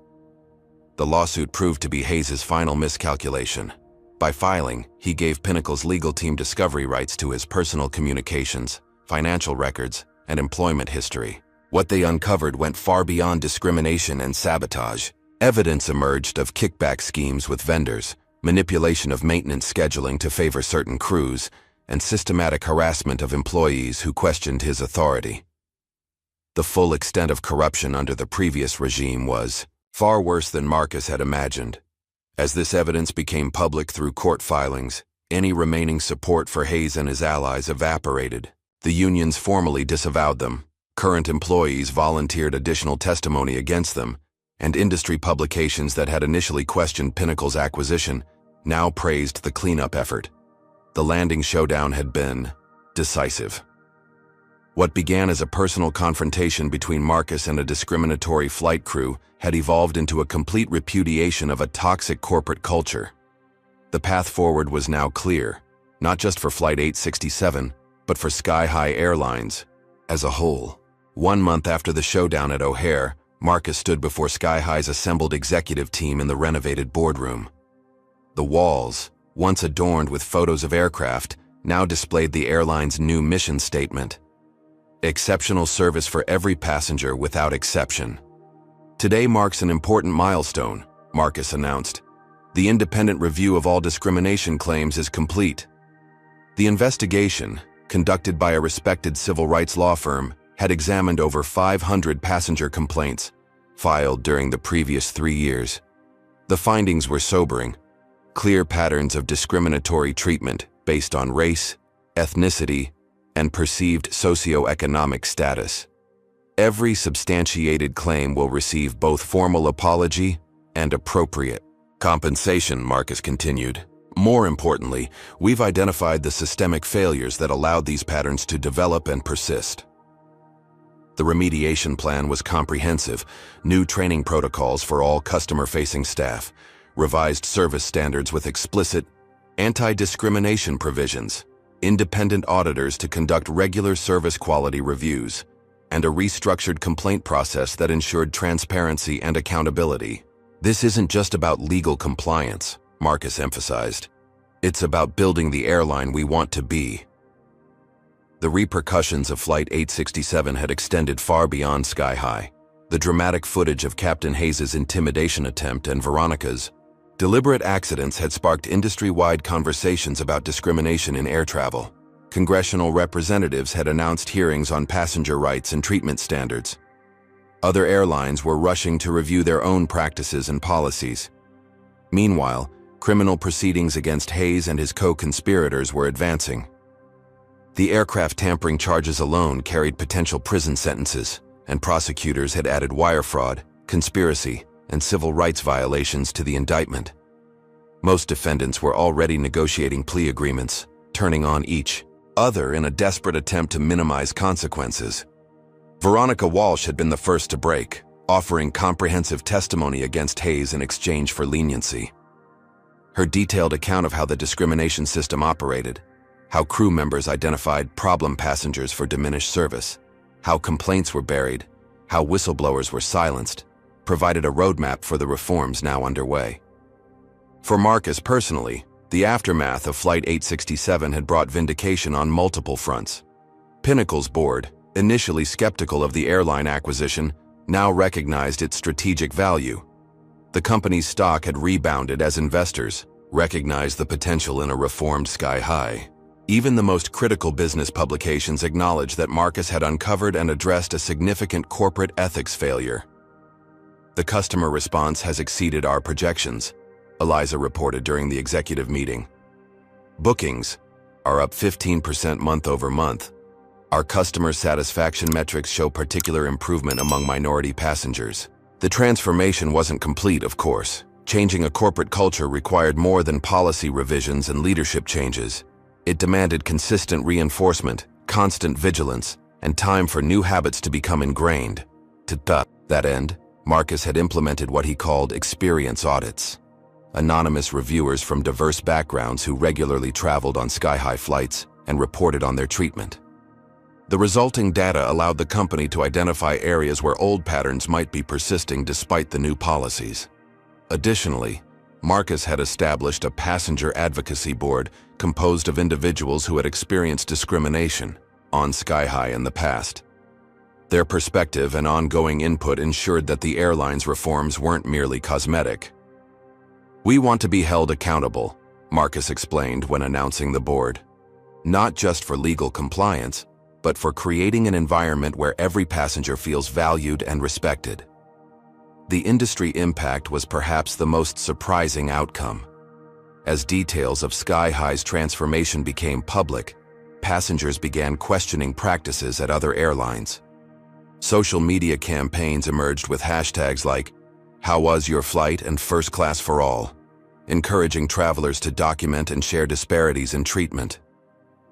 The lawsuit proved to be Hayes' final miscalculation. By filing, he gave Pinnacle's legal team discovery rights to his personal communications, financial records, and employment history. What they uncovered went far beyond discrimination and sabotage. Evidence emerged of kickback schemes with vendors, manipulation of maintenance scheduling to favor certain crews, and systematic harassment of employees who questioned his authority. The full extent of corruption under the previous regime was far worse than Marcus had imagined. As this evidence became public through court filings, any remaining support for Hayes and his allies evaporated. The unions formally disavowed them, current employees volunteered additional testimony against them, and industry publications that had initially questioned Pinnacle's acquisition now praised the cleanup effort. The landing showdown had been decisive. What began as a personal confrontation between Marcus and a discriminatory flight crew had evolved into a complete repudiation of a toxic corporate culture. The path forward was now clear, not just for Flight 867, but for Sky-High Airlines as a whole. 1 month after the showdown at O'Hare, Marcus stood before Sky-High's assembled executive team in the renovated boardroom. The walls, once adorned with photos of aircraft, now displayed the airline's new mission statement: exceptional service for every passenger without exception. Today marks an important milestone, Marcus announced. The independent review of all discrimination claims is complete. The investigation, conducted by a respected civil rights law firm, had examined over 500 passenger complaints filed during the previous 3 years. The findings were sobering. Clear patterns of discriminatory treatment based on race, ethnicity, and perceived socioeconomic status. Every substantiated claim will receive both formal apology and appropriate compensation, Marcus continued. More importantly, we've identified the systemic failures that allowed these patterns to develop and persist. The remediation plan was comprehensive: new training protocols for all customer-facing staff, revised service standards with explicit anti-discrimination provisions, independent auditors to conduct regular service quality reviews, and a restructured complaint process that ensured transparency and accountability. This isn't just about legal compliance, Marcus emphasized. It's about building the airline we want to be. The repercussions of Flight 867 had extended far beyond Sky-High. The dramatic footage of Captain Hayes' intimidation attempt and Veronica's deliberate accidents had sparked industry-wide conversations about discrimination in air travel. Congressional representatives had announced hearings on passenger rights and treatment standards. Other airlines were rushing to review their own practices and policies. Meanwhile, criminal proceedings against Hayes and his co-conspirators were advancing. The aircraft tampering charges alone carried potential prison sentences, and prosecutors had added wire fraud, conspiracy, and civil rights violations to the indictment. Most defendants were already negotiating plea agreements, turning on each other in a desperate attempt to minimize consequences. Veronica Walsh had been the first to break, offering comprehensive testimony against Hayes in exchange for leniency. Her detailed account of how the discrimination system operated, how crew members identified problem passengers for diminished service, how complaints were buried, how whistleblowers were silenced, provided a roadmap for the reforms now underway. For Marcus personally, the aftermath of Flight 867 had brought vindication on multiple fronts. Pinnacle's board, initially skeptical of the airline acquisition, now recognized its strategic value. The company's stock had rebounded as investors, recognized the potential in a reformed Sky High. Even the most critical business publications acknowledged that Marcus had uncovered and addressed a significant corporate ethics failure. "The customer response has exceeded our projections," Eliza reported during the executive meeting. "Bookings are up 15% month over month. Our customer satisfaction metrics show particular improvement among minority passengers." The transformation wasn't complete, of course. Changing a corporate culture required more than policy revisions and leadership changes. It demanded consistent reinforcement, constant vigilance, and time for new habits to become ingrained. To that end, Marcus had implemented what he called experience audits. Anonymous reviewers from diverse backgrounds who regularly traveled on Sky High flights and reported on their treatment. The resulting data allowed the company to identify areas where old patterns might be persisting despite the new policies. Additionally, Marcus had established a passenger advocacy board composed of individuals who had experienced discrimination on Sky High in the past. Their perspective and ongoing input ensured that the airline's reforms weren't merely cosmetic. "We want to be held accountable," Marcus explained when announcing the board. "Not just for legal compliance, but for creating an environment where every passenger feels valued and respected." The industry impact was perhaps the most surprising outcome. As details of Sky High's transformation became public, passengers began questioning practices at other airlines. Social media campaigns emerged with hashtags like "How was your flight?" and "First class for all," encouraging travelers to document and share disparities in treatment.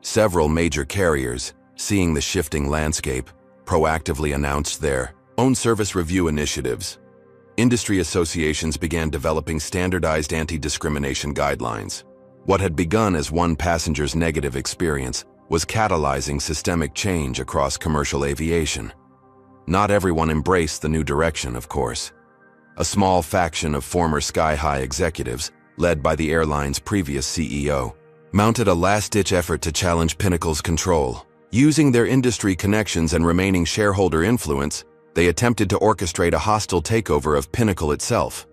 Several major carriers, seeing the shifting landscape, proactively announced their own service review initiatives. Industry associations began developing standardized anti-discrimination guidelines. What had begun as one passenger's negative experience was catalyzing systemic change across commercial aviation. Not everyone embraced the new direction, of course. A small faction of former Sky High executives, led by the airline's previous CEO, mounted a last-ditch effort to challenge Pinnacle's control. Using their industry connections and remaining shareholder influence, they attempted to orchestrate a hostile takeover of Pinnacle itself.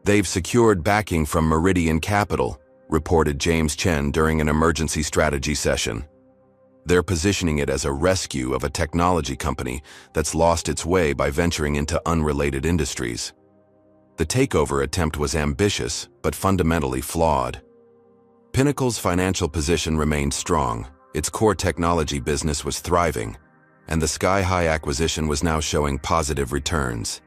"They've secured backing from Meridian Capital," reported James Chen during an emergency strategy session. "They're positioning it as a rescue of a technology company that's lost its way by venturing into unrelated industries." The takeover attempt was ambitious, but fundamentally flawed. Pinnacle's financial position remained strong, its core technology business was thriving, and the Sky High acquisition was now showing positive returns.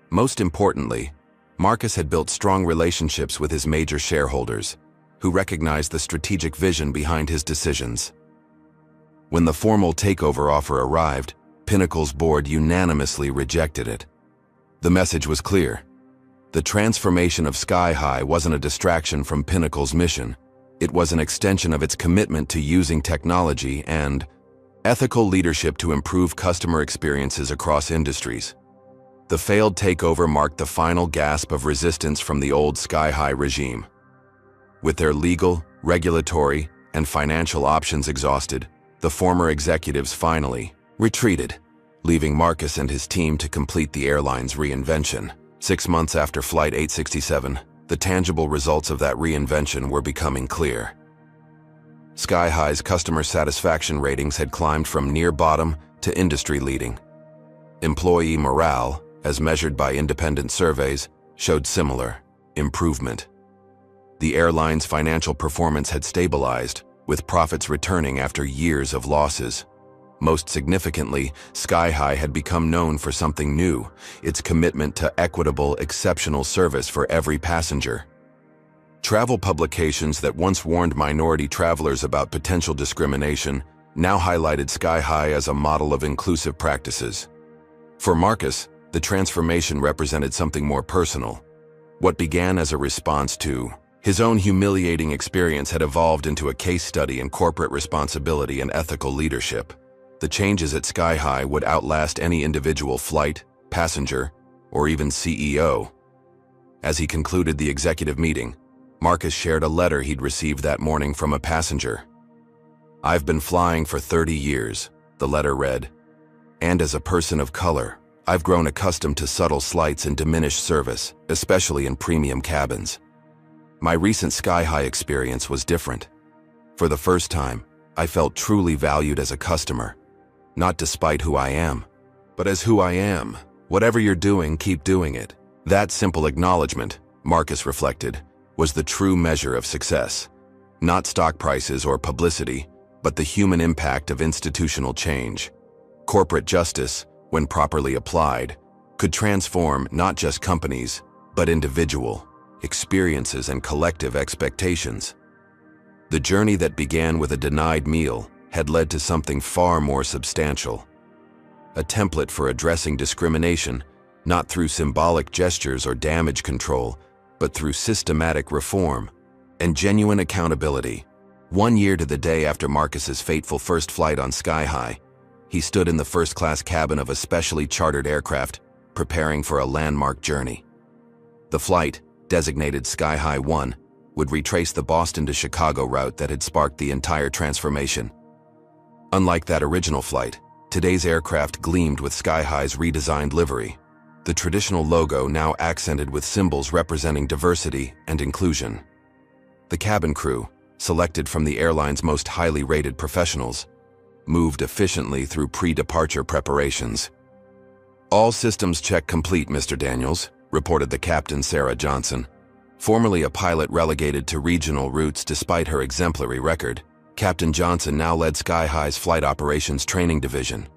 Most importantly, Marcus had built strong relationships with his major shareholders, who recognized the strategic vision behind his decisions. When the formal takeover offer arrived, Pinnacle's board unanimously rejected it. The message was clear. The transformation of Sky High wasn't a distraction from Pinnacle's mission. It was an extension of its commitment to using technology and ethical leadership to improve customer experiences across industries. The failed takeover marked the final gasp of resistance from the old Sky High regime. With their legal, regulatory, and financial options exhausted, the former executives finally retreated, leaving Marcus and his team to complete the airline's reinvention. 6 months after Flight 867, the tangible results of that reinvention were becoming clear. Sky High's customer satisfaction ratings had climbed from near bottom to industry leading. Employee morale, as measured by independent surveys, showed similar improvement. The airline's financial performance had stabilized, with profits returning after years of losses. Most significantly, Sky High had become known for something new: its commitment to equitable, exceptional service for every passenger. Travel publications that once warned minority travelers about potential discrimination now highlighted Sky High as a model of inclusive practices. For Marcus, the transformation represented something more personal. What began as a response to his own humiliating experience had evolved into a case study in corporate responsibility and ethical leadership. The changes at Sky High would outlast any individual flight, passenger, or even CEO. As he concluded the executive meeting, Marcus shared a letter he'd received that morning from a passenger. "I've been flying for 30 years, the letter read, "and as a person of color, I've grown accustomed to subtle slights and diminished service, especially in premium cabins. My recent Sky High experience was different. For the first time, I felt truly valued as a customer, not despite who I am, but as who I am. Whatever you're doing, keep doing it. That simple acknowledgement, Marcus reflected, was the true measure of success. Not stock prices or publicity, but the human impact of institutional change. Corporate justice, when properly applied, could transform not just companies, but individual experiences and collective expectations. The journey that began with a denied meal had led to something far more substantial. A template for addressing discrimination, not through symbolic gestures or damage control, but through systematic reform and genuine accountability. 1 year to the day after Marcus's fateful first flight on Sky High, he stood in the first-class cabin of a specially chartered aircraft, preparing for a landmark journey. The flight, designated Sky High 1, would retrace the Boston to Chicago route that had sparked the entire transformation. Unlike that original flight, today's aircraft gleamed with Sky High's redesigned livery, the traditional logo now accented with symbols representing diversity and inclusion. The cabin crew, selected from the airline's most highly rated professionals, moved efficiently through pre-departure preparations. "All systems check complete, Mr. Daniels," reported the captain, Sarah Johnson. Formerly a pilot relegated to regional routes despite her exemplary record, Captain Johnson now led Sky High's Flight Operations Training Division.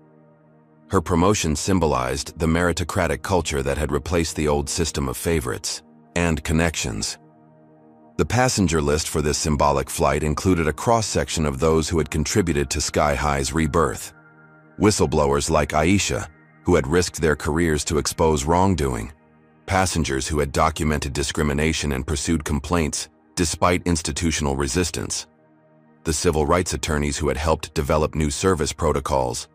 Her promotion symbolized the meritocratic culture that had replaced the old system of favorites and connections. The passenger list for this symbolic flight included a cross-section of those who had contributed to Sky High's rebirth. Whistleblowers like Aisha, who had risked their careers to expose wrongdoing. Passengers who had documented discrimination and pursued complaints despite institutional resistance. The civil rights attorneys who had helped develop new service protocols,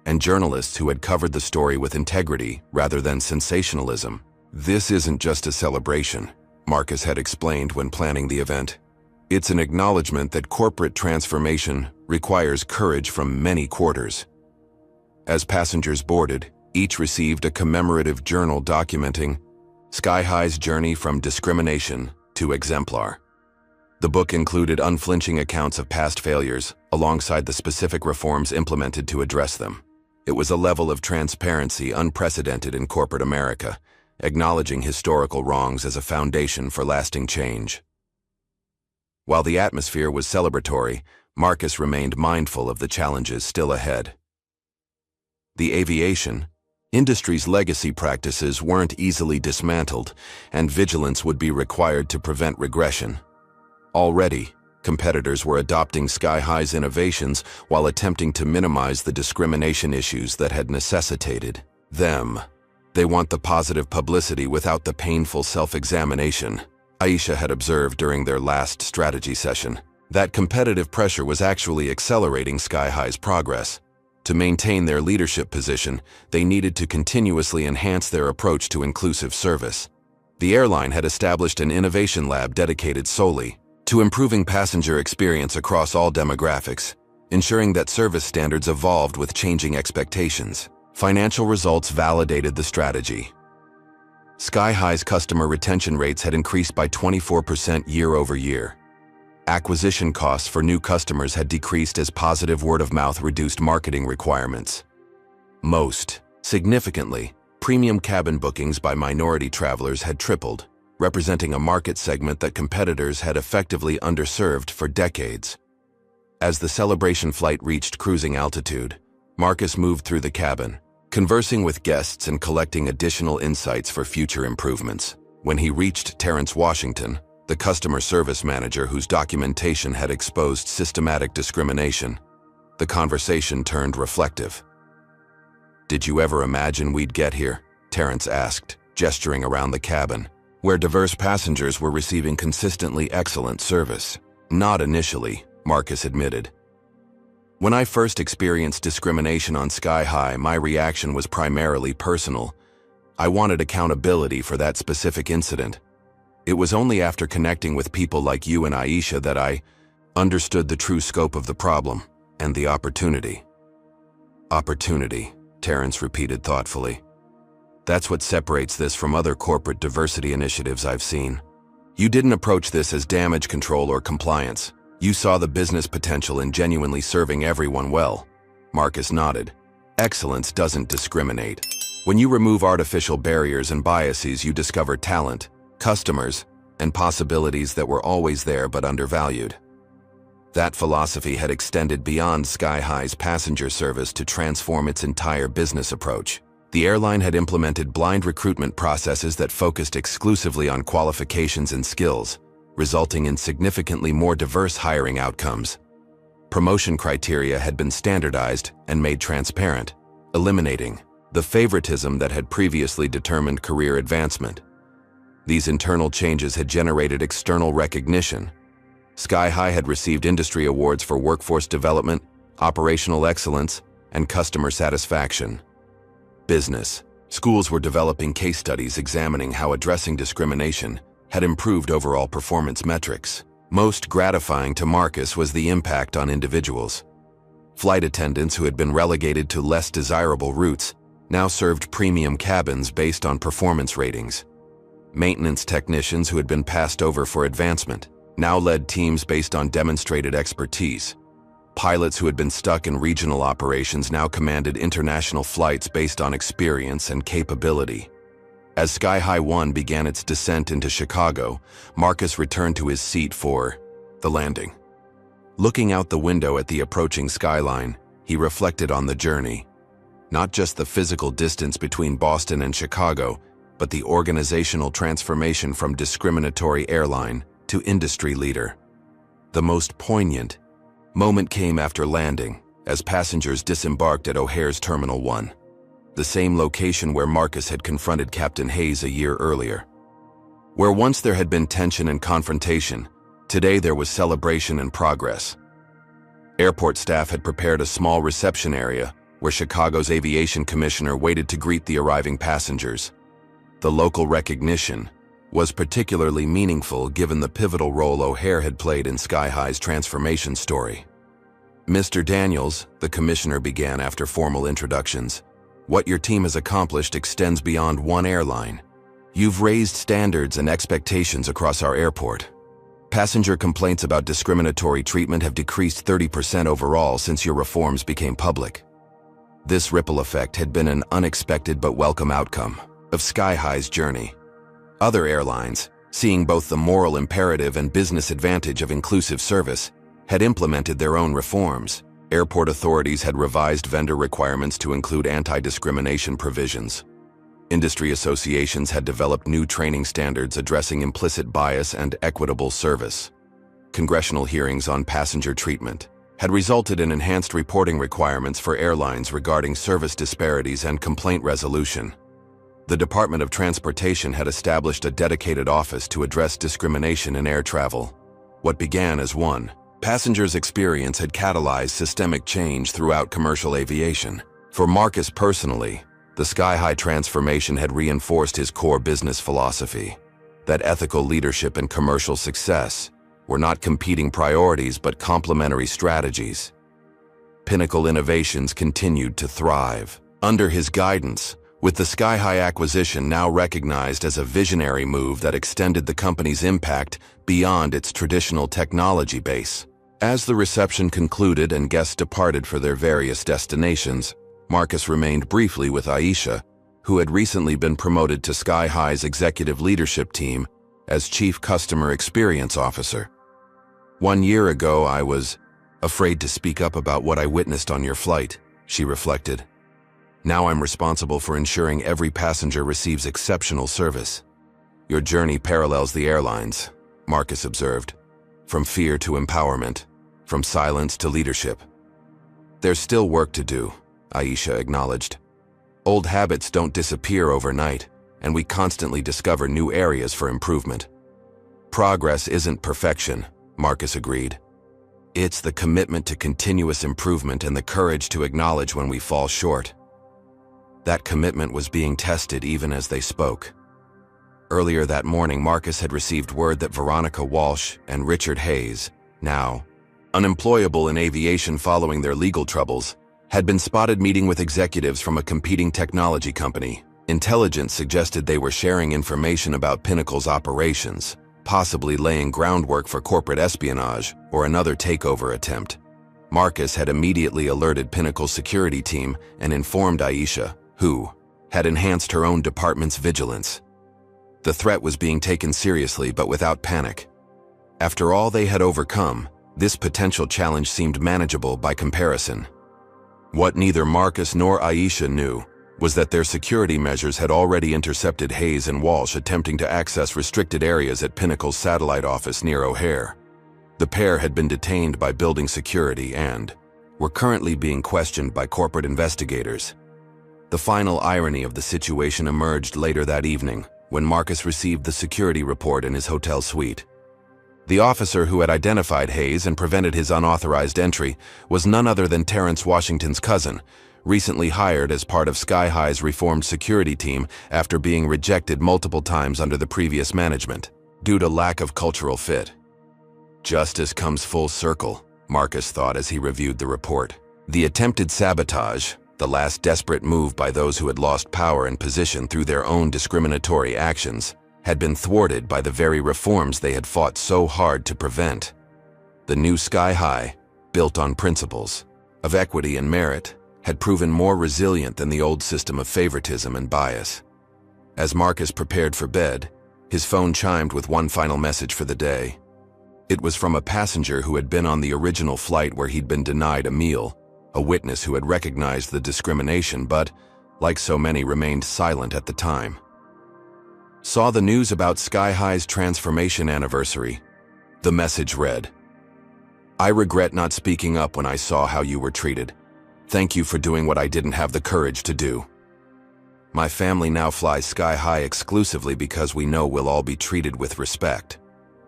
and journalists who had covered the story with integrity rather than sensationalism. "This isn't just a celebration," Marcus had explained when planning the event. "It's an acknowledgement that corporate transformation requires courage from many quarters." As passengers boarded, each received a commemorative journal documenting Sky High's journey from discrimination to exemplar. The book included unflinching accounts of past failures, alongside the specific reforms implemented to address them. It was a level of transparency unprecedented in corporate America, acknowledging historical wrongs as a foundation for lasting change. While the atmosphere was celebratory, Marcus remained mindful of the challenges still ahead. The aviation industry's legacy practices weren't easily dismantled, and vigilance would be required to prevent regression. Already, competitors were adopting Sky High's innovations while attempting to minimize the discrimination issues that had necessitated them. They want the positive publicity without the painful self-examination, Aisha had observed during their last strategy session. That competitive pressure was actually accelerating Sky High's progress. To maintain their leadership position, they needed to continuously enhance their approach to inclusive service. The airline had established an innovation lab dedicated solely to improving passenger experience across all demographics, ensuring that service standards evolved with changing expectations. Financial results validated the strategy. Sky High's customer retention rates had increased by 24% year over year. Acquisition costs for new customers had decreased as positive word-of-mouth reduced marketing requirements. Most significantly, premium cabin bookings by minority travelers had tripled, representing a market segment that competitors had effectively underserved for decades. As the celebration flight reached cruising altitude, Marcus moved through the cabin, conversing with guests and collecting additional insights for future improvements. When he reached Terrence Washington, the customer service manager whose documentation had exposed systematic discrimination, the conversation turned reflective. "Did you ever imagine we'd get here?" Terrence asked, gesturing around the cabin, where diverse passengers were receiving consistently excellent service. "Not initially," Marcus admitted. "When I first experienced discrimination on Sky High, my reaction was primarily personal. I wanted accountability for that specific incident. It was only after connecting with people like you and Aisha that I understood the true scope of the problem and the opportunity." "Opportunity," Terrence repeated thoughtfully. "That's what separates this from other corporate diversity initiatives I've seen. You didn't approach this as damage control or compliance. You saw the business potential in genuinely serving everyone well. Marcus nodded. Excellence doesn't discriminate. When you remove artificial barriers and biases, you discover talent, customers, and possibilities that were always there but undervalued. That philosophy had extended beyond Sky High's passenger service to transform its entire business approach. The airline had implemented blind recruitment processes that focused exclusively on qualifications and skills, resulting in significantly more diverse hiring outcomes. Promotion criteria had been standardized and made transparent, eliminating the favoritism that had previously determined career advancement. These internal changes had generated external recognition. Sky High had received industry awards for workforce development, operational excellence, and customer satisfaction. Business. Schools were developing case studies examining how addressing discrimination had improved overall performance metrics. Most gratifying to Marcus was the impact on individuals. Flight attendants who had been relegated to less desirable routes now served premium cabins based on performance ratings. Maintenance technicians who had been passed over for advancement now led teams based on demonstrated expertise. Pilots who had been stuck in regional operations now commanded international flights based on experience and capability. As Sky High 1 began its descent into Chicago, Marcus returned to his seat for the landing. Looking out the window at the approaching skyline, he reflected on the journey. Not just the physical distance between Boston and Chicago, but the organizational transformation from discriminatory airline to industry leader. The most poignant moment came after landing, as passengers disembarked at O'Hare's Terminal 1, the same location where Marcus had confronted Captain Hayes a year earlier. Where once there had been tension and confrontation, today there was celebration and progress. Airport staff had prepared a small reception area where Chicago's aviation commissioner waited to greet the arriving passengers. The local recognition was particularly meaningful given the pivotal role O'Hare had played in Sky High's transformation story. Mr. Daniels, the commissioner began after formal introductions, what your team has accomplished extends beyond one airline. You've raised standards and expectations across our airport. Passenger complaints about discriminatory treatment have decreased 30% overall since your reforms became public. This ripple effect had been an unexpected but welcome outcome of Sky High's journey. Other airlines, seeing both the moral imperative and business advantage of inclusive service, had implemented their own reforms. Airport authorities had revised vendor requirements to include anti-discrimination provisions. Industry associations had developed new training standards addressing implicit bias and equitable service. Congressional hearings on passenger treatment had resulted in enhanced reporting requirements for airlines regarding service disparities and complaint resolution. The Department of Transportation had established a dedicated office to address discrimination in air travel. What began as one passenger's experience had catalyzed systemic change throughout commercial aviation. For Marcus personally, the Sky High transformation had reinforced his core business philosophy, that ethical leadership and commercial success were not competing priorities but complementary strategies. Pinnacle Innovations continued to thrive under his guidance, with the Sky High acquisition now recognized as a visionary move that extended the company's impact beyond its traditional technology base. As the reception concluded and guests departed for their various destinations, Marcus remained briefly with Aisha, who had recently been promoted to Sky High's executive leadership team as Chief Customer Experience Officer. 1 year ago, I was afraid to speak up about what I witnessed on your flight, she reflected. Now I'm responsible for ensuring every passenger receives exceptional service. Your journey parallels the airlines, Marcus observed. From fear to empowerment, from silence to leadership. There's still work to do, Aisha acknowledged. Old habits don't disappear overnight, and we constantly discover new areas for improvement. Progress isn't perfection, Marcus agreed. It's the commitment to continuous improvement and the courage to acknowledge when we fall short. That commitment was being tested even as they spoke. Earlier that morning, Marcus had received word that Veronica Walsh and Richard Hayes, now unemployable in aviation following their legal troubles, had been spotted meeting with executives from a competing technology company. Intelligence suggested they were sharing information about Pinnacle's operations, possibly laying groundwork for corporate espionage or another takeover attempt. Marcus had immediately alerted Pinnacle's security team and informed Aisha, who had enhanced her own department's vigilance. The threat was being taken seriously but without panic. After all they had overcome, this potential challenge seemed manageable by comparison. What neither Marcus nor Aisha knew was that their security measures had already intercepted Hayes and Walsh attempting to access restricted areas at Pinnacle's satellite office near O'Hare. The pair had been detained by building security and were currently being questioned by corporate investigators. The final irony of the situation emerged later that evening when Marcus received the security report in his hotel suite. The officer who had identified Hayes and prevented his unauthorized entry was none other than Terrence Washington's cousin, recently hired as part of Sky High's reformed security team after being rejected multiple times under the previous management, due to lack of cultural fit. Justice comes full circle, Marcus thought as he reviewed the report. The attempted sabotage, the last desperate move by those who had lost power and position through their own discriminatory actions, had been thwarted by the very reforms they had fought so hard to prevent. The new Sky High, built on principles of equity and merit, had proven more resilient than the old system of favoritism and bias. As Marcus prepared for bed, his phone chimed with one final message for the day. It was from a passenger who had been on the original flight where he'd been denied a meal, a witness who had recognized the discrimination but, like so many, remained silent at the time. Saw the news about Sky High's transformation anniversary. The message read, "I regret not speaking up when I saw how you were treated. Thank you for doing what I didn't have the courage to do. My family now flies Sky High exclusively because we know we'll all be treated with respect."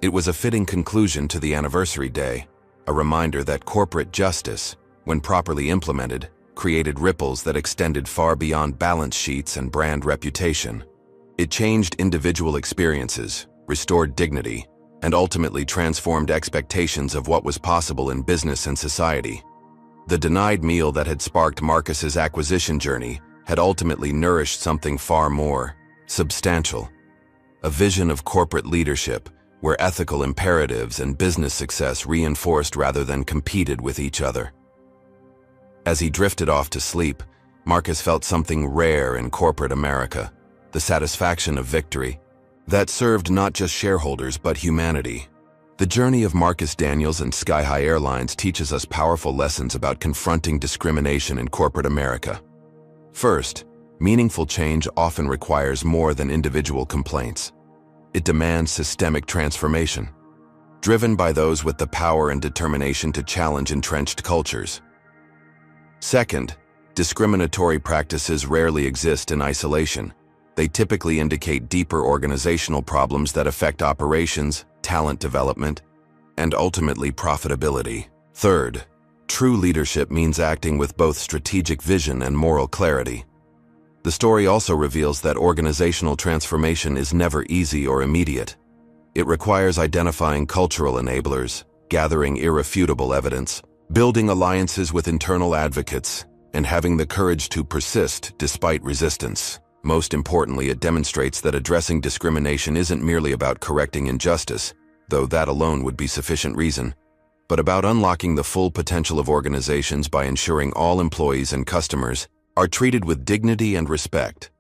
It was a fitting conclusion to the anniversary day, a reminder that corporate justice, when properly implemented, created ripples that extended far beyond balance sheets and brand reputation. It changed individual experiences, restored dignity, and ultimately transformed expectations of what was possible in business and society. The denied meal that had sparked Marcus's acquisition journey had ultimately nourished something far more substantial, a vision of corporate leadership where ethical imperatives and business success reinforced rather than competed with each other. As he drifted off to sleep, Marcus felt something rare in corporate America, the satisfaction of victory, that served not just shareholders but humanity. The journey of Marcus Daniels and Sky High Airlines teaches us powerful lessons about confronting discrimination in corporate America. First, meaningful change often requires more than individual complaints. It demands systemic transformation, driven by those with the power and determination to challenge entrenched cultures. Second, discriminatory practices rarely exist in isolation. They typically indicate deeper organizational problems that affect operations, talent development, and ultimately profitability. Third, true leadership means acting with both strategic vision and moral clarity. The story also reveals that organizational transformation is never easy or immediate. It requires identifying cultural enablers, gathering irrefutable evidence, building alliances with internal advocates, and having the courage to persist despite resistance. Most importantly, it demonstrates that addressing discrimination isn't merely about correcting injustice, though that alone would be sufficient reason, but about unlocking the full potential of organizations by ensuring all employees and customers are treated with dignity and respect.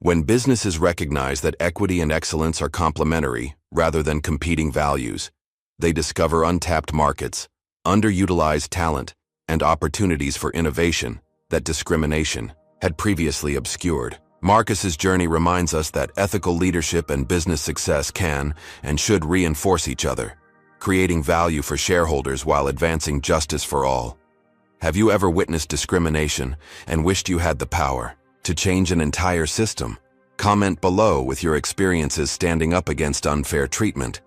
When businesses recognize that equity and excellence are complementary rather than competing values, they discover untapped markets, underutilized talent, and opportunities for innovation that discrimination had previously obscured. Marcus's journey reminds us that ethical leadership and business success can and should reinforce each other, creating value for shareholders while advancing justice for all. Have you ever witnessed discrimination and wished you had the power to change an entire system? Comment below with your experiences standing up against unfair treatment.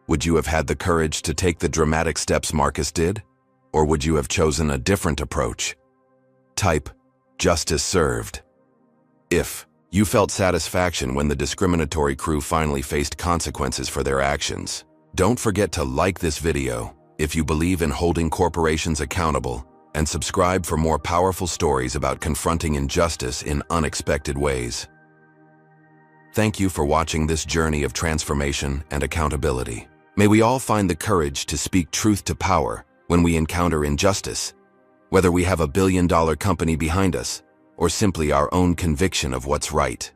Would you have had the courage to take the dramatic steps Marcus did? Or would you have chosen a different approach? Type, "Justice served." If you felt satisfaction when the discriminatory crew finally faced consequences for their actions, don't forget to like this video if you believe in holding corporations accountable, and subscribe for more powerful stories about confronting injustice in unexpected ways. Thank you for watching this journey of transformation and accountability. May we all find the courage to speak truth to power when we encounter injustice, whether we have a billion-dollar company behind us or simply our own conviction of what's right.